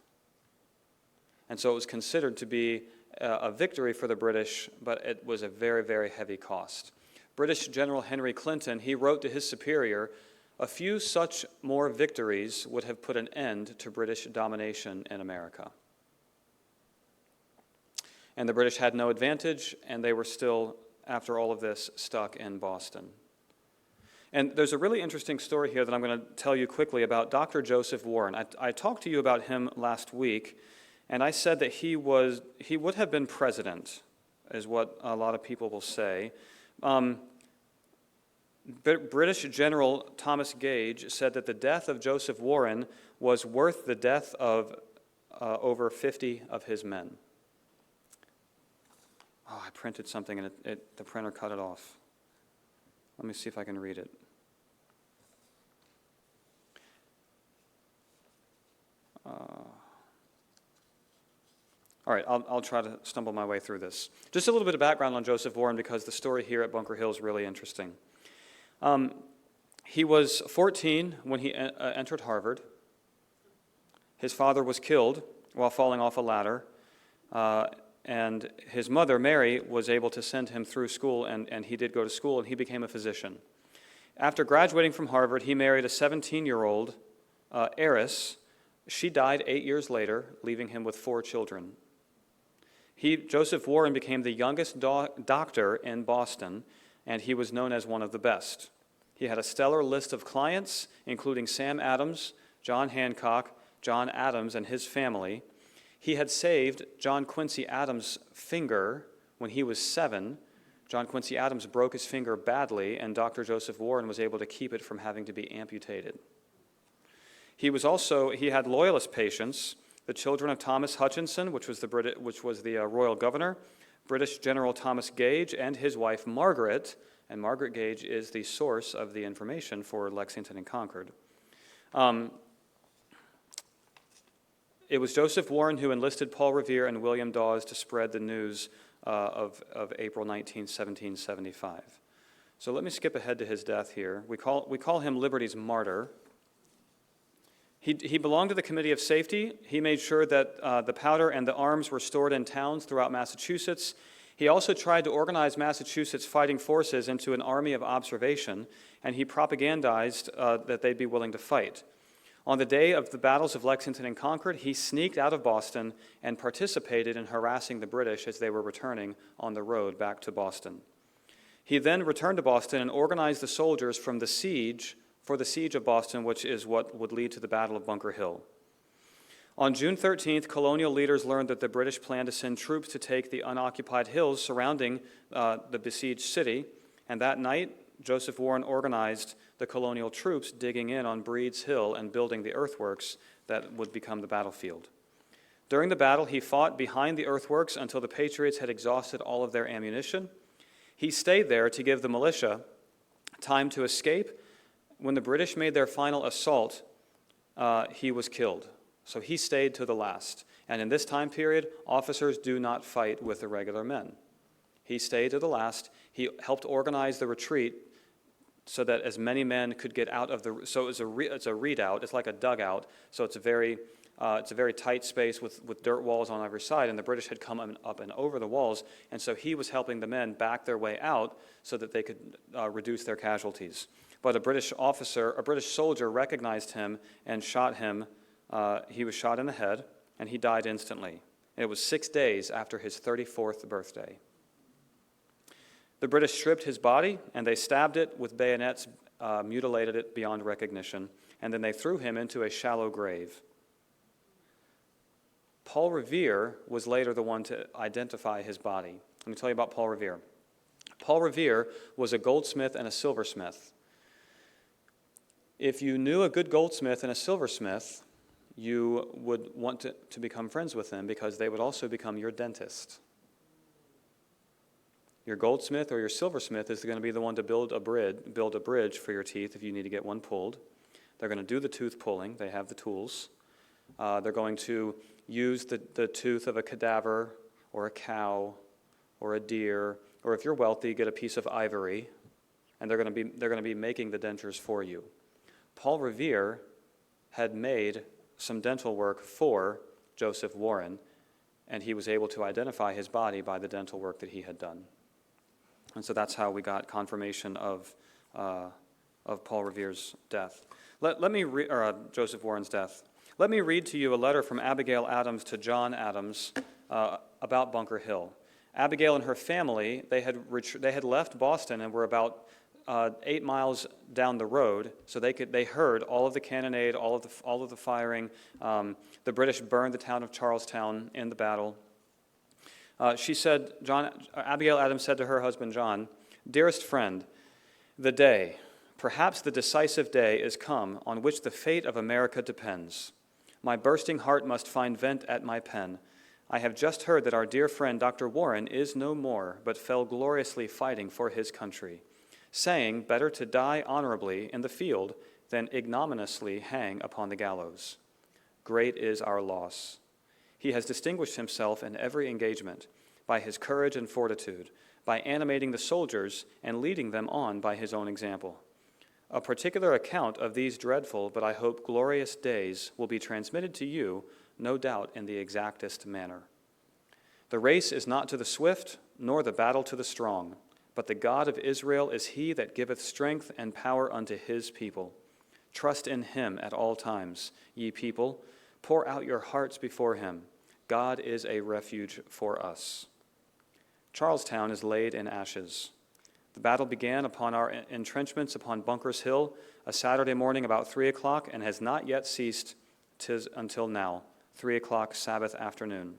And so it was considered to be a victory for the British, but it was a very, very heavy cost. British General Henry Clinton, he wrote to his superior, "A few such more victories would have put an end to British domination in America." And the British had no advantage, and they were still, after all of this, stuck in Boston. And there's a really interesting story here that I'm going to tell you quickly about Dr. Joseph Warren. I talked to you about him last week, and I said that he would have been president, is what a lot of people will say. British General Thomas Gage said that the death of Joseph Warren was worth the death of over 50 of his men. Oh, I printed something and the printer cut it off. Let me see if I can read it. All right, I'll try to stumble my way through this. Just a little bit of background on Joseph Warren because the story here at Bunker Hill is really interesting. He was 14 when he entered Harvard. His father was killed while falling off a ladder, and his mother, Mary, was able to send him through school, and he did go to school, and he became a physician. After graduating from Harvard, he married a 17-year-old heiress. She died 8 years later, leaving him with 4 children. Joseph Warren became the youngest doctor in Boston, and he was known as one of the best. He had a stellar list of clients, including Sam Adams, John Hancock, John Adams, and his family. He had saved John Quincy Adams' finger when he was 7. John Quincy Adams broke his finger badly, and Dr. Joseph Warren was able to keep it from having to be amputated. He had loyalist patients, the children of Thomas Hutchinson, which was the royal governor, British General Thomas Gage, and his wife Margaret, and Margaret Gage is the source of the information for Lexington and Concord. It was Joseph Warren who enlisted Paul Revere and William Dawes to spread the news of April 19, 1775. So let me skip ahead to his death here. We call him Liberty's martyr. He belonged to the Committee of Safety. He made sure that the powder and the arms were stored in towns throughout Massachusetts. He also tried to organize Massachusetts fighting forces into an army of observation, and he propagandized that they'd be willing to fight. On the day of the battles of Lexington and Concord, he sneaked out of Boston and participated in harassing the British as they were returning on the road back to Boston. He then returned to Boston and organized the soldiers for the siege of Boston, which is what would lead to the Battle of Bunker Hill. On June 13th, colonial leaders learned that the British planned to send troops to take the unoccupied hills surrounding the besieged city, and that night, Joseph Warren organized the colonial troops digging in on Breed's Hill and building the earthworks that would become the battlefield. During the battle, he fought behind the earthworks until the Patriots had exhausted all of their ammunition. He stayed there to give the militia time to escape. When the British made their final assault, he was killed. So he stayed to the last. And in this time period, officers do not fight with the regular men. He stayed to the last. He helped organize the retreat so that as many men could get out of the. So it's a redoubt. It's like a dugout. So it's a very tight space with dirt walls on every side. And the British had come up and over the walls. And so he was helping the men back their way out so that they could reduce their casualties. But a British soldier recognized him and shot him. He was shot in the head, and he died instantly. It was 6 days after his 34th birthday. The British stripped his body, and they stabbed it with bayonets, mutilated it beyond recognition, and then they threw him into a shallow grave. Paul Revere was later the one to identify his body. Let me tell you about Paul Revere. Paul Revere was a goldsmith and a silversmith. If you knew a good goldsmith and a silversmith, you would want to become friends with them because they would also become your dentist. Your goldsmith or your silversmith is going to be the one to build a bridge for your teeth if you need to get one pulled. They're going to do the tooth pulling. They have the tools. They're going to use the tooth of a cadaver or a cow or a deer, or if you're wealthy, get a piece of ivory, and they're going to be making the dentures for you. Paul Revere had made some dental work for Joseph Warren, and he was able to identify his body by the dental work that he had done. And so that's how we got confirmation of Paul Revere's death. Joseph Warren's death. Let me read to you a letter from Abigail Adams to John Adams about Bunker Hill. Abigail and her family, they had left Boston and were about 8 miles down the road, so they heard all of the cannonade, all of the firing. The British burned the town of Charlestown in the battle. Abigail Adams said to her husband John, "Dearest friend, the day, perhaps the decisive day, is come on which the fate of America depends. My bursting heart must find vent at my pen. I have just heard that our dear friend Dr. Warren is no more, but fell gloriously fighting for his country, saying, better to die honorably in the field than ignominiously hang upon the gallows. Great is our loss. He has distinguished himself in every engagement by his courage and fortitude, by animating the soldiers and leading them on by his own example. A particular account of these dreadful, but I hope glorious days will be transmitted to you, no doubt in the exactest manner. The race is not to the swift, nor the battle to the strong, but the God of Israel is he that giveth strength and power unto his people. Trust in him at all times, ye people. Pour out your hearts before him. God is a refuge for us. Charlestown is laid in ashes. The battle began upon our entrenchments upon Bunker's Hill a Saturday morning about 3 o'clock and has not yet ceased until now, 3 o'clock Sabbath afternoon.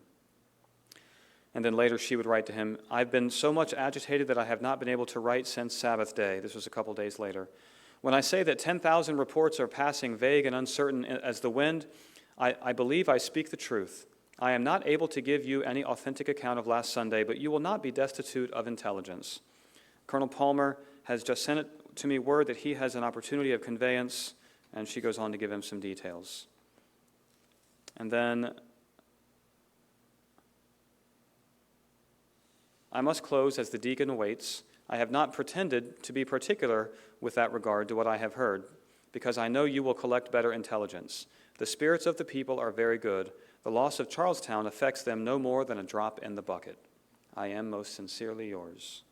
And then later she would write to him, I've been so much agitated that I have not been able to write since Sabbath day. This was a couple days later. When I say that 10,000 reports are passing vague and uncertain as the wind, I believe I speak the truth. I am not able to give you any authentic account of last Sunday, but you will not be destitute of intelligence. Colonel Palmer has just sent it to me word that he has an opportunity of conveyance, and she goes on to give him some details. And then I must close as the deacon waits. I have not pretended to be particular with that regard to what I have heard, because I know you will collect better intelligence. The spirits of the people are very good. The loss of Charlestown affects them no more than a drop in the bucket. I am most sincerely yours.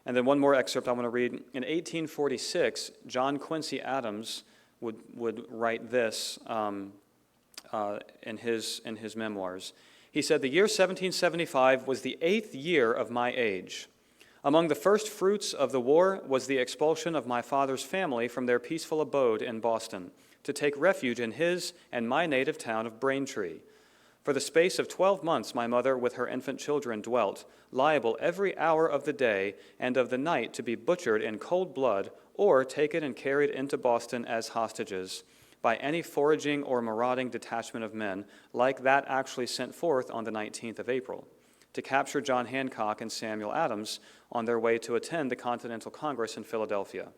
And then one more excerpt I want to read. In 1846, John Quincy Adams would write this in his memoirs. He said, "The year 1775 was the 8th year of my age. Among the first fruits of the war was the expulsion of my father's family from their peaceful abode in Boston, to take refuge in his and my native town of Braintree. For the space of 12 months my mother with her infant children dwelt, liable every hour of the day and of the night to be butchered in cold blood, or taken and carried into Boston as hostages, by any foraging or marauding detachment of men, like that actually sent forth on the 19th of April, to capture John Hancock and Samuel Adams on their way to attend the Continental Congress in Philadelphia.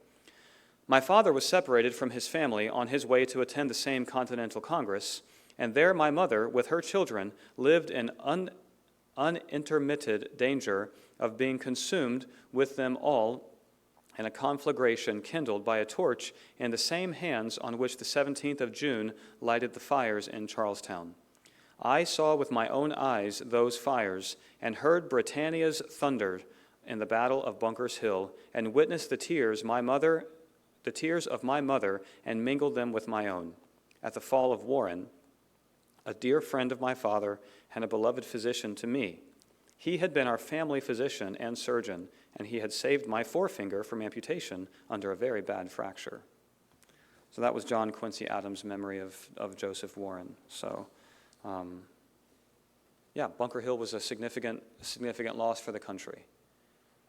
My father was separated from his family on his way to attend the same Continental Congress, and there my mother, with her children, lived in unintermitted danger of being consumed with them all in a conflagration kindled by a torch in the same hands on which the 17th of June lighted the fires in Charlestown. I saw with my own eyes those fires, and heard Britannia's thunder in the battle of Bunker's Hill, and witnessed the tears of my mother, and mingled them with my own. At the fall of Warren, a dear friend of my father and a beloved physician to me. He had been our family physician and surgeon, and he had saved my forefinger from amputation under a very bad fracture." So that was John Quincy Adams' memory of Joseph Warren. So, Bunker Hill was a significant loss for the country.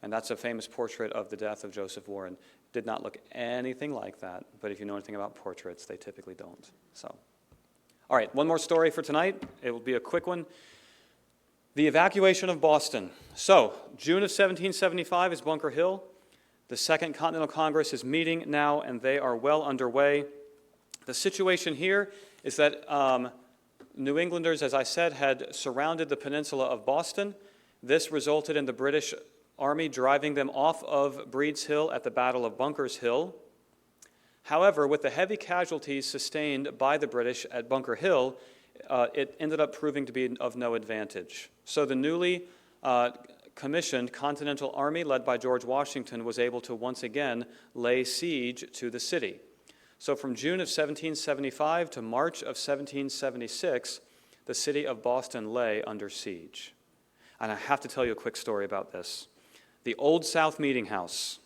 And that's a famous portrait of the death of Joseph Warren. Did not look anything like that, but if you know anything about portraits, they typically don't. So, all right, one more story for tonight. It will be a quick one. The evacuation of Boston. So, June of 1775 is Bunker Hill. The Second Continental Congress is meeting now, and they are well underway. The situation here is that New Englanders, as I said, had surrounded the peninsula of Boston. This resulted in the British Army driving them off of Breed's Hill at the Battle of Bunker's Hill. However, with the heavy casualties sustained by the British at Bunker Hill, it ended up proving to be of no advantage. So the newly commissioned Continental Army, led by George Washington, was able to once again lay siege to the city. So from June of 1775 to March of 1776, the city of Boston lay under siege. And I have to tell you a quick story about this. The Old South Meeting House.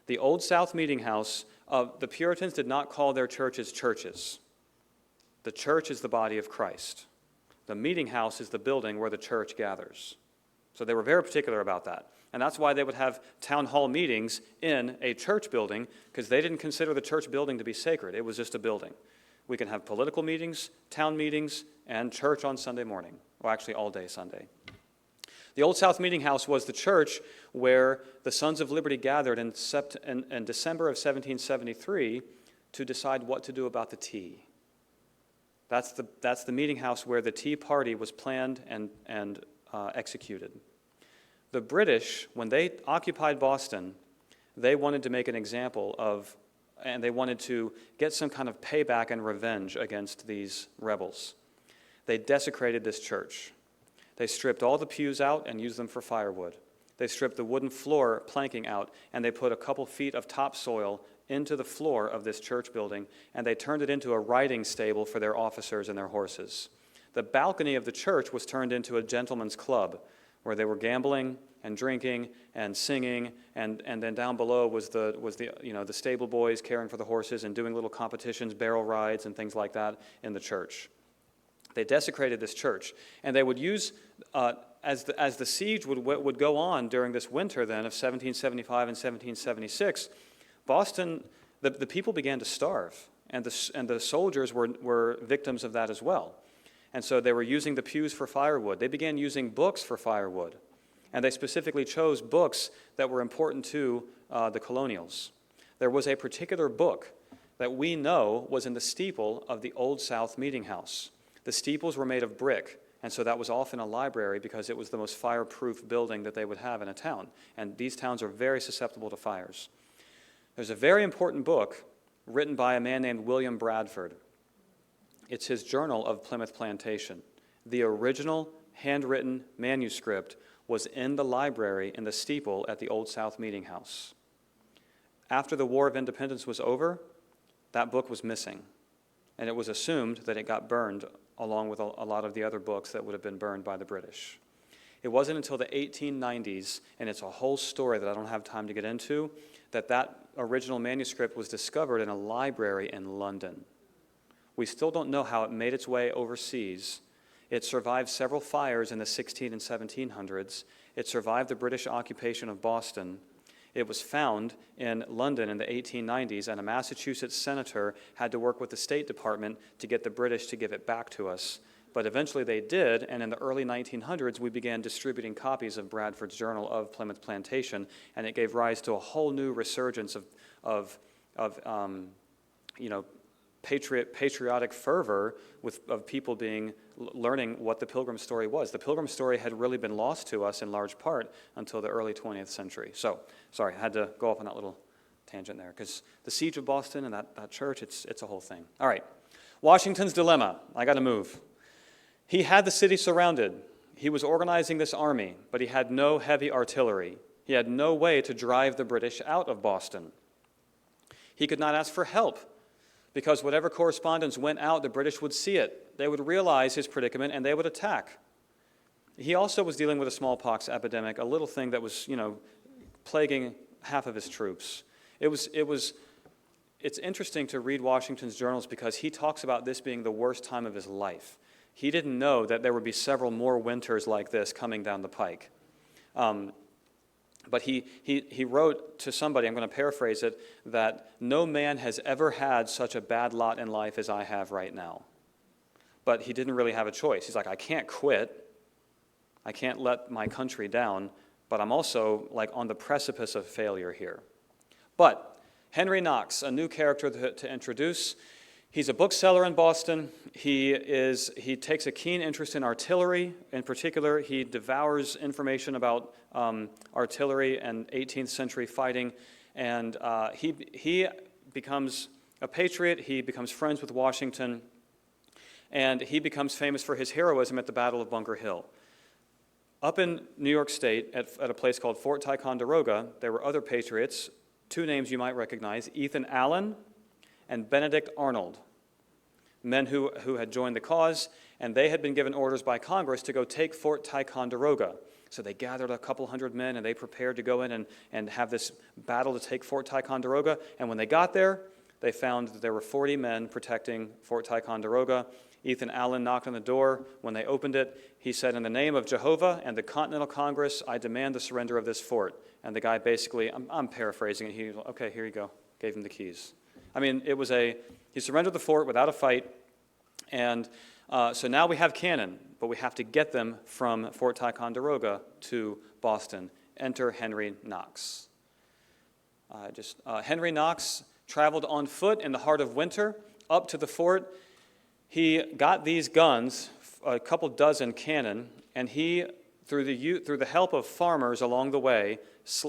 The Old South Meeting House, the Puritans did not call their churches churches. The church is the body of Christ. The meeting house is the building where the church gathers. So they were very particular about that. And that's why they would have town hall meetings in a church building, because they didn't consider the church building to be sacred. It was just a building. We can have political meetings, town meetings, and church on Sunday morning. Well, actually all day Sunday. The Old South Meeting House was the church where the Sons of Liberty gathered in December of 1773 to decide what to do about the tea. That's the meeting house where the Tea Party was planned and executed. The British, when they occupied Boston, they wanted to make an example of, and they wanted to get some kind of payback and revenge against these rebels. They desecrated this church. They stripped all the pews out and used them for firewood. They stripped the wooden floor planking out, and they put a couple feet of topsoil into the floor of this church building, and they turned it into a riding stable for their officers and their horses. The balcony of the church was turned into a gentleman's club, where they were gambling and drinking and singing, and then down below was the stable boys caring for the horses and doing little competitions, barrel rides, and things like that in the church. They desecrated this church, and they would use, as the siege would go on during this winter then of 1775 and 1776, Boston, the people began to starve, and the soldiers were victims of that as well. And so they were using the pews for firewood. They began using books for firewood, and they specifically chose books that were important to the colonials. There was a particular book that we know was in the steeple of the Old South Meeting House. The steeples were made of brick, And so that was often a library because it was the most fireproof building that they would have in a town. And these towns are very susceptible to fires. There's a very important book written by a man named William Bradford. It's his Journal of Plymouth Plantation. The original handwritten manuscript was in the library in the steeple at the Old South Meeting House. After the War of Independence was over, that book was missing, and it was assumed that it got burned along with a lot of the other books that would have been burned by the British. It wasn't until the 1890s, and it's a whole story that I don't have time to get into, that original manuscript was discovered in a library in London. We still don't know how it made its way overseas. It survived several fires in the 1600s and 1700s. It survived the British occupation of Boston. It was found in London in the 1890s, and a Massachusetts senator had to work with the State Department to get the British to give it back to us. But eventually they did, and in the early 1900s, we began distributing copies of Bradford's Journal of Plymouth Plantation, and it gave rise to a whole new resurgence of patriotic fervor of people learning what the Pilgrim story was. The Pilgrim story had really been lost to us in large part until the early 20th century. So, sorry, I had to go off on that little tangent there, because the siege of Boston and that church, it's a whole thing. All right, Washington's dilemma. I got to move. He had the city surrounded. He was organizing this army, but he had no heavy artillery. He had no way to drive the British out of Boston. He could not ask for help, because whatever correspondence went out, the British would see it. They would realize his predicament, and they would attack. He also was dealing with a smallpox epidemic, a little thing that was, plaguing half of his troops. It's interesting to read Washington's journals because he talks about this being the worst time of his life. He didn't know that there would be several more winters like this coming down the pike. But he wrote to somebody, I'm going to paraphrase it, that no man has ever had such a bad lot in life as I have right now. But he didn't really have a choice. He's like, I can't quit. I can't let my country down, but I'm also on the precipice of failure here. But Henry Knox, a new character to introduce. He's a bookseller in Boston. He takes a keen interest in artillery. In particular, he devours information about artillery and 18th century fighting. And he becomes a patriot. He becomes friends with Washington. And he becomes famous for his heroism at the Battle of Bunker Hill. Up in New York State, at a place called Fort Ticonderoga, there were other patriots, two names you might recognize, Ethan Allen and Benedict Arnold, men who had joined the cause, and they had been given orders by Congress to go take Fort Ticonderoga. So they gathered a couple hundred men, and they prepared to go in and have this battle to take Fort Ticonderoga. And when they got there, they found that there were 40 men protecting Fort Ticonderoga. Ethan Allen knocked on the door. When they opened it, he said, "In the name of Jehovah and the Continental Congress, I demand the surrender of this fort." And the guy basically, I'm paraphrasing it, okay, here you go, gave him the keys. I mean, he surrendered the fort without a fight, and so now we have cannon, but we have to get them from Fort Ticonderoga to Boston. Enter Henry Knox. Henry Knox traveled on foot in the heart of winter up to the fort. He got these guns, a couple dozen cannon, and he, through the help of farmers along the way,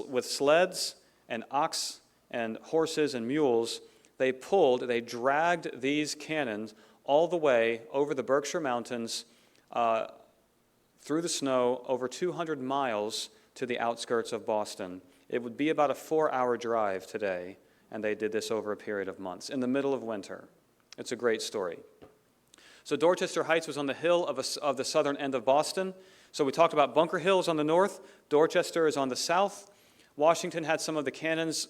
with sleds and ox and horses and mules, they dragged these cannons all the way over the Berkshire Mountains, through the snow, over 200 miles to the outskirts of Boston. It would be about a 4-hour drive today, and they did this over a period of months, in the middle of winter. It's a great story. So Dorchester Heights was on the hill of the southern end of Boston. So we talked about Bunker Hill is on the north, Dorchester is on the south. Washington had some of the cannons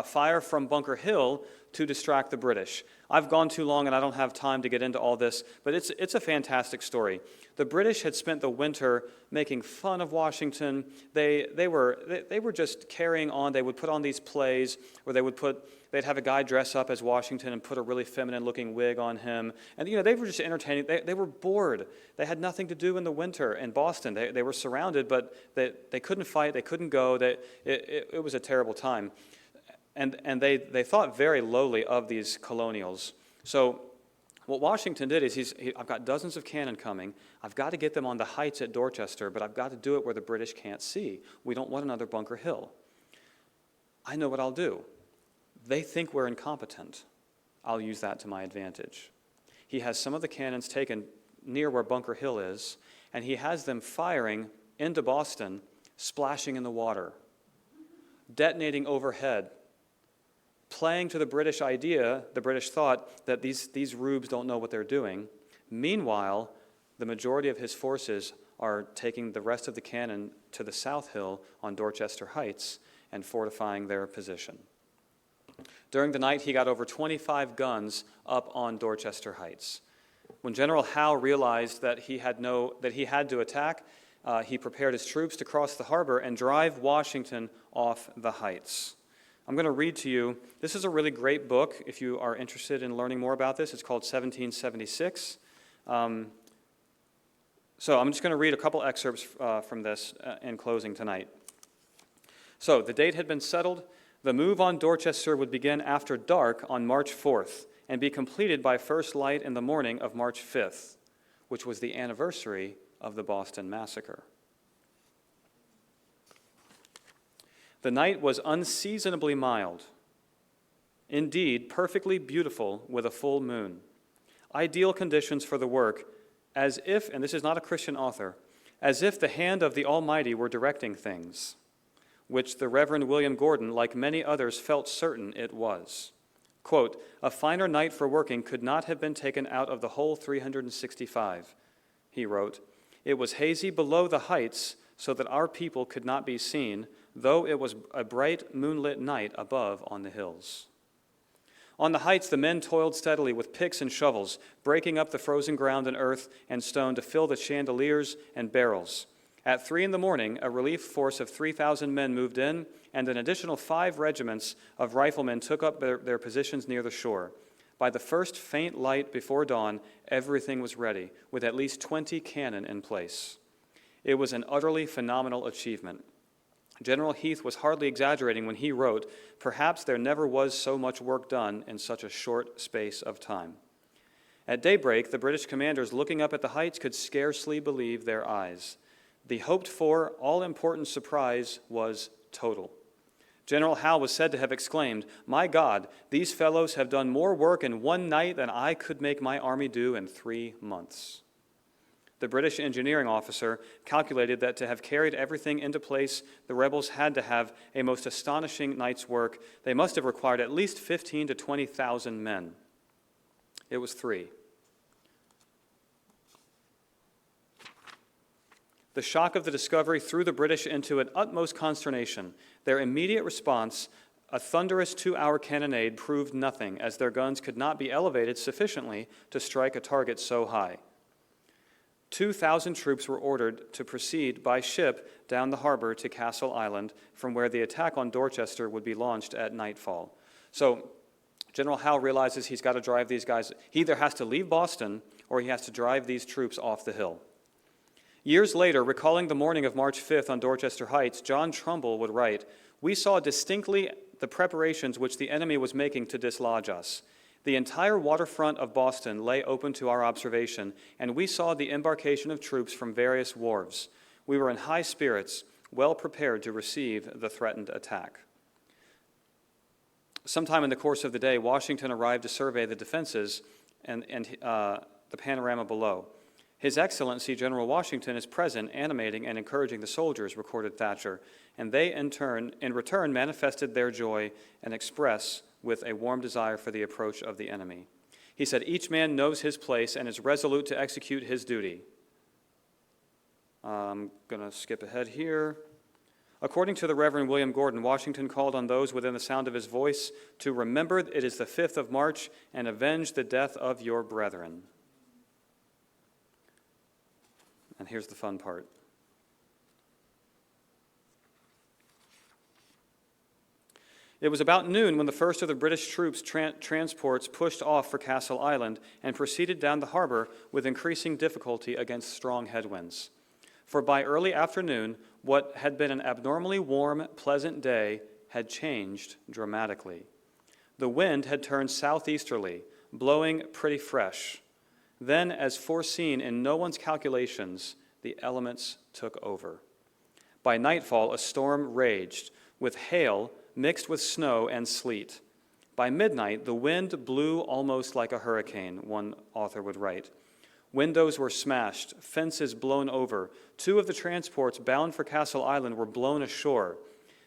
fire from Bunker Hill to distract the British. I've gone too long and I don't have time to get into all this, but it's a fantastic story. The British had spent the winter making fun of Washington. They were just carrying on. They would put on these plays where they'd have a guy dress up as Washington and put a really feminine-looking wig on him. And, they were just entertaining. They were bored. They had nothing to do in the winter in Boston. They were surrounded, but they couldn't fight. They couldn't go. It was a terrible time. And they thought very lowly of these colonials. So What Washington did is I've got dozens of cannon coming. I've got to get them on the heights at Dorchester, but I've got to do it where the British can't see. We don't want another Bunker Hill. I know what I'll do. They think we're incompetent. I'll use that to my advantage. He has some of the cannons taken near where Bunker Hill is, and he has them firing into Boston, splashing in the water, detonating overhead, playing to the British idea, the British thought, that these rubes don't know what they're doing. Meanwhile, the majority of his forces are taking the rest of the cannon to the South Hill on Dorchester Heights and fortifying their position. During the night, he got over 25 guns up on Dorchester Heights. When General Howe realized that he had to attack, he prepared his troops to cross the harbor and drive Washington off the heights. I'm going to read to you. This is a really great book if you are interested in learning more about this. It's called 1776. So I'm just going to read a couple excerpts from this in closing tonight. So the date had been settled. The move on Dorchester would begin after dark on March 4th and be completed by first light in the morning of March 5th, which was the anniversary of the Boston Massacre. The night was unseasonably mild, indeed perfectly beautiful with a full moon. Ideal conditions for the work, as if, and this is not a Christian author, as if the hand of the Almighty were directing things, which the Reverend William Gordon, like many others, felt certain it was. Quote, a finer night for working could not have been taken out of the whole 365, he wrote. It was hazy below the heights so that our people could not be seen, though it was a bright moonlit night above on the hills. On the heights, the men toiled steadily with picks and shovels, breaking up the frozen ground and earth and stone to fill the chandeliers and barrels. At 3 a.m, a relief force of 3,000 men moved in, and an additional 5 regiments of riflemen took up their positions near the shore. By the first faint light before dawn, everything was ready, with at least 20 cannon in place. It was an utterly phenomenal achievement. General Heath was hardly exaggerating when he wrote, perhaps there never was so much work done in such a short space of time. At daybreak, the British commanders looking up at the heights could scarcely believe their eyes. The hoped-for, all-important surprise was total. General Howe was said to have exclaimed, my God, these fellows have done more work in one night than I could make my army do in 3 months. The British engineering officer calculated that to have carried everything into place, the rebels had to have a most astonishing night's work. They must have required at least 15,000 to 20,000 men. It was 3. The shock of the discovery threw the British into an utmost consternation. Their immediate response, a thunderous 2-hour cannonade, proved nothing, as their guns could not be elevated sufficiently to strike a target so high. 2,000 troops were ordered to proceed by ship down the harbor to Castle Island, from where the attack on Dorchester would be launched at nightfall. So General Howe realizes he's got to drive these guys. He either has to leave Boston or he has to drive these troops off the hill. Years later, recalling the morning of March 5th on Dorchester Heights, John Trumbull would write, we saw distinctly the preparations which the enemy was making to dislodge us. The entire waterfront of Boston lay open to our observation, and we saw the embarkation of troops from various wharves. We were in high spirits, well prepared to receive the threatened attack. Sometime in the course of the day, Washington arrived to survey the defenses and the panorama below. His Excellency General Washington is present, animating and encouraging the soldiers, recorded Thatcher, and they in return manifested their joy and express with a warm desire for the approach of the enemy. He said, each man knows his place and is resolute to execute his duty. I'm going to skip ahead here. According to the Reverend William Gordon, Washington called on those within the sound of his voice to remember it is the 5th of March and avenge the death of your brethren. And here's the fun part. It was about noon when the first of the British troops' transports pushed off for Castle Island and proceeded down the harbor with increasing difficulty against strong headwinds. For by early afternoon, what had been an abnormally warm, pleasant day had changed dramatically. The wind had turned southeasterly, blowing pretty fresh. Then, as foreseen in no one's calculations, the elements took over. By nightfall, a storm raged, with hail mixed with snow and sleet. By midnight, the wind blew almost like a hurricane, one author would write. Windows were smashed, fences blown over. 2 of the transports bound for Castle Island were blown ashore.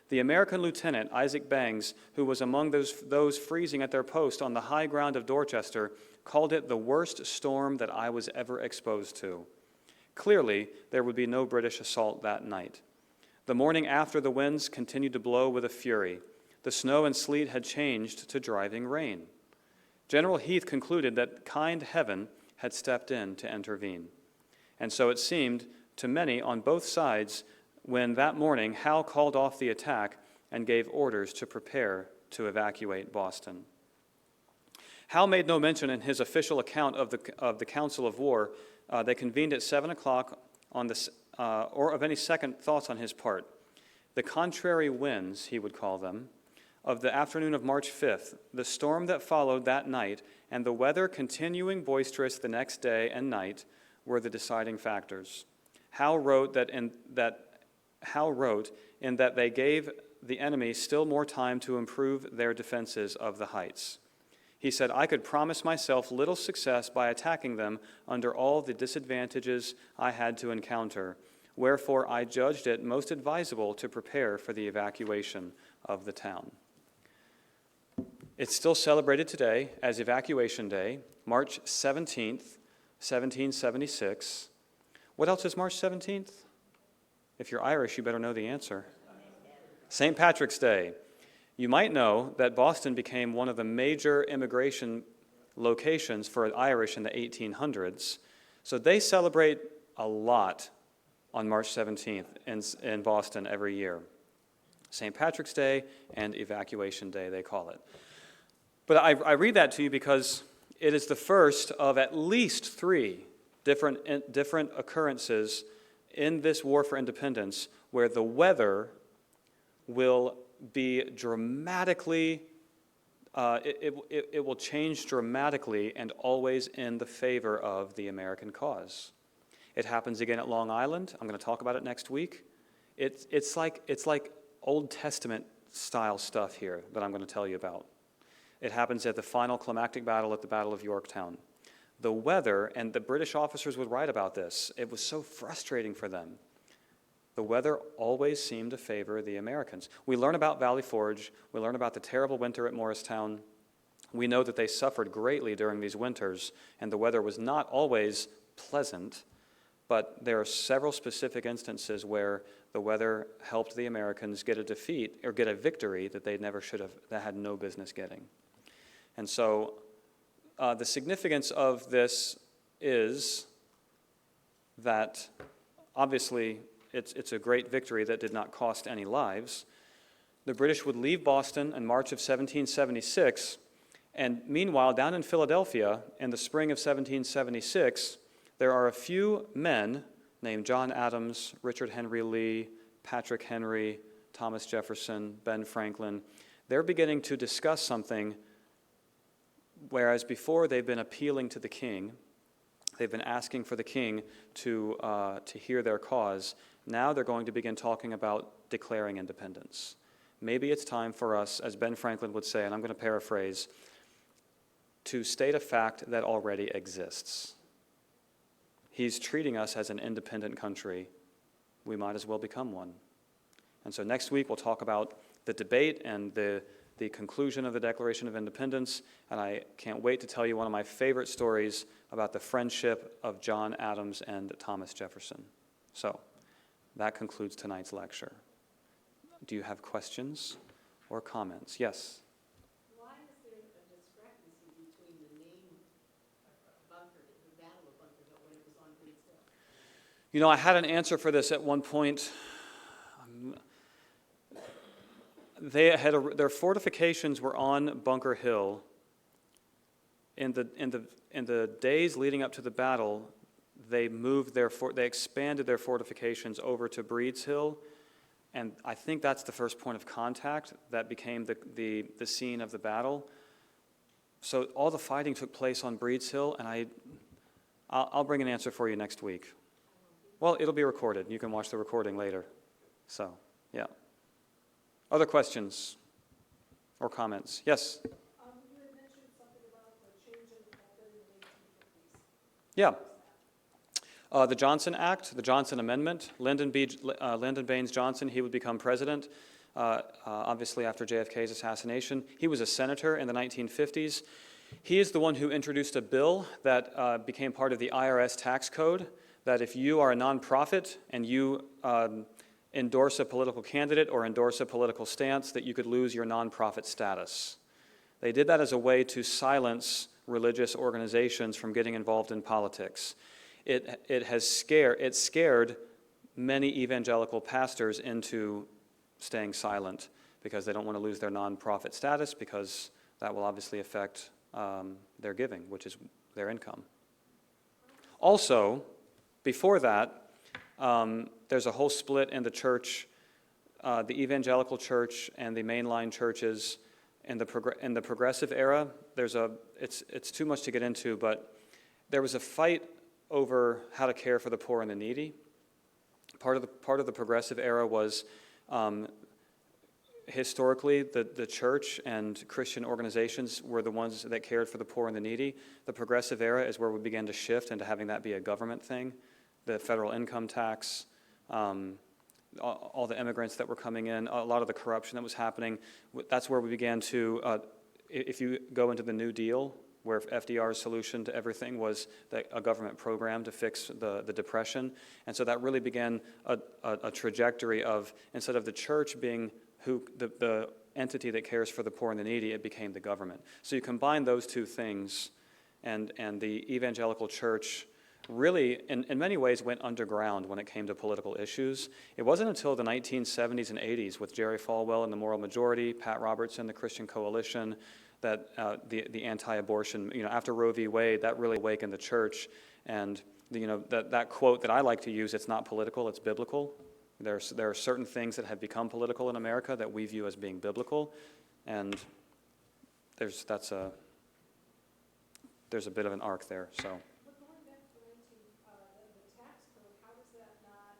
The American lieutenant, Isaac Bangs, who was among those freezing at their post on the high ground of Dorchester, called it the worst storm that I was ever exposed to. Clearly, there would be no British assault that night. The morning after, the winds continued to blow with a fury. The snow and sleet had changed to driving rain. General Heath concluded that kind heaven had stepped in to intervene. And so it seemed to many on both sides when that morning Howe called off the attack and gave orders to prepare to evacuate Boston. Howe made no mention in his official account of the Council of War that convened at 7 o'clock on this, or of any second thoughts on his part. The contrary winds, he would call them, of the afternoon of March 5th, the storm that followed that night, and the weather continuing boisterous the next day and night were the deciding factors. Howe wrote in that they gave the enemy still more time to improve their defenses of the heights. He said, "I could promise myself little success by attacking them under all the disadvantages I had to encounter, wherefore I judged it most advisable to prepare for the evacuation of the town." It's still celebrated today as Evacuation Day, March 17th, 1776. What else is March 17th? If you're Irish, you better know the answer. St. Patrick's Day. You might know that Boston became one of the major immigration locations for Irish in the 1800s. So they celebrate a lot on March 17th in Boston every year. St. Patrick's Day and Evacuation Day, they call it. But I read that to you because it is the first of at least 3 different occurrences in this war for independence where the weather will be dramatically, it will change dramatically and always in the favor of the American cause. It happens again at Long Island. I'm going to talk about it next week. It's like Old Testament style stuff here that I'm going to tell you about. It happens at the final climactic battle at the Battle of Yorktown. The weather, and the British officers would write about this, it was so frustrating for them. The weather always seemed to favor the Americans. We learn about Valley Forge. We learn about the terrible winter at Morristown. We know that they suffered greatly during these winters, and the weather was not always pleasant, but there are several specific instances where the weather helped the Americans get a defeat or get a victory that they never should have, that had no business getting. And so the significance of this is that obviously it's a great victory that did not cost any lives. The British would leave Boston in March of 1776, and meanwhile, down in Philadelphia in the spring of 1776, there are a few men named John Adams, Richard Henry Lee, Patrick Henry, Thomas Jefferson, Ben Franklin. They're beginning to discuss something. Whereas before they've been appealing to the king, they've been asking for the king to hear their cause. Now they're going to begin talking about declaring independence. Maybe it's time for us, as Ben Franklin would say, and I'm going to paraphrase, to state a fact that already exists. He's treating us as an independent country. We might as well become one. And so next week we'll talk about the debate and the conclusion of the Declaration of Independence, and I can't wait to tell you one of my favorite stories about the friendship of John Adams and Thomas Jefferson. So, that concludes tonight's lecture. Do you have questions or comments? Yes? Why is there a discrepancy between the name Bunker, the Battle of Bunker Hill, when it was on Breed's Hill? You know, I had an answer for this at one point. Their fortifications were on Bunker Hill. In the days leading up to the battle, they expanded their fortifications over to Breed's Hill, and I think that's the first point of contact that became the scene of the battle. So all the fighting took place on Breeds Hill, and I'll bring an answer for you next week. Well, it'll be recorded. You can watch the recording later. So, yeah. Other questions or comments? Yes? You had mentioned something about the change in the pulpit in the 1850s. Yeah. The Johnson Act, the Johnson Amendment, Lyndon Baines Johnson, he would become president, obviously after JFK's assassination. He was a senator in the 1950s. He is the one who introduced a bill that became part of the IRS tax code, that if you are a nonprofit and you endorse a political candidate or endorse a political stance, that you could lose your nonprofit status. They did that as a way to silence religious organizations from getting involved in politics. It scared many evangelical pastors into staying silent because they don't want to lose their nonprofit status, because that will obviously affect their giving, which is their income. Also, before that, there's a whole split in the church, the evangelical church and the mainline churches. In the progressive era, it's too much to get into, but there was a fight over how to care for the poor and the needy. Part of the progressive era was historically the church and Christian organizations were the ones that cared for the poor and the needy. The progressive era is where we began to shift into having that be a government thing. The federal income tax, all the immigrants that were coming in, a lot of the corruption that was happening. That's where we began to, if you go into the New Deal, where FDR's solution to everything was a government program to fix the Depression. And so that really began a trajectory of, instead of the church being the entity that cares for the poor and the needy, it became the government. So you combine those two things, and the evangelical church really, in many ways, went underground when it came to political issues. It wasn't until the 1970s and 80s with Jerry Falwell and the Moral Majority, Pat Robertson, the Christian Coalition, that the anti-abortion, after Roe v. Wade, that really awakened the church. And that quote that I like to use, it's not political, it's biblical. There are certain things that have become political in America that we view as being biblical, and there's a bit of an arc there. So. But going back to the tax code, how does that not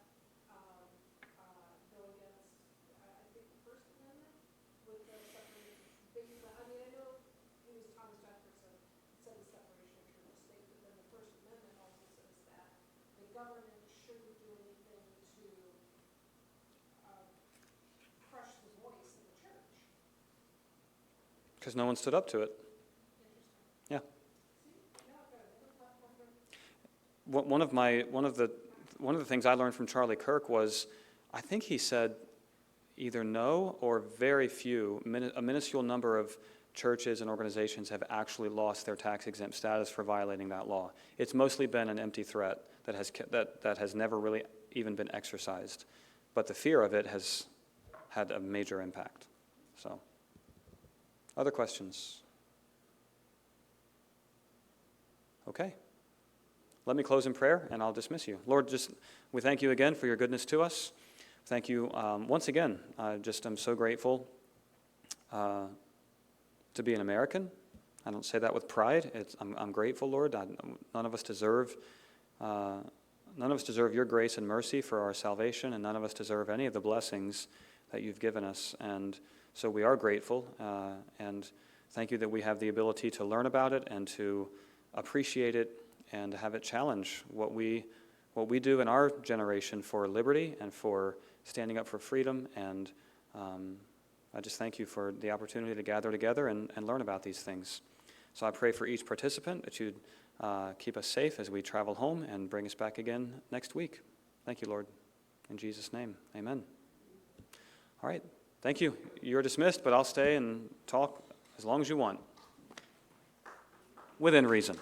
go against, I think, the First Amendment with the separation? I mean, I know he was Thomas Jefferson said the separation of church and state, but then the First Amendment also says that the government shouldn't do anything to crush the voice of the church. Because no one stood up to it. Yeah. One of the things I learned from Charlie Kirk was, I think he said either no or very few, a minuscule number of churches and organizations have actually lost their tax-exempt status for violating that law. It's mostly been an empty threat that has never really even been exercised. But the fear of it has had a major impact. So, other questions? Okay. Let me close in prayer, and I'll dismiss you. Lord, we thank you again for your goodness to us. Thank you once again. I'm so grateful to be an American. I don't say that with pride. I'm grateful, Lord. None of us deserve your grace and mercy for our salvation, and none of us deserve any of the blessings that you've given us. And so we are grateful, and thank you that we have the ability to learn about it and to appreciate it and have it challenge what we do in our generation for liberty and for standing up for freedom. And I just thank you for the opportunity to gather together and learn about these things. So I pray for each participant that you'd keep us safe as we travel home and bring us back again next week. Thank you, Lord. In Jesus' name, amen. All right. Thank you. You're dismissed, but I'll stay and talk as long as you want. Within reason.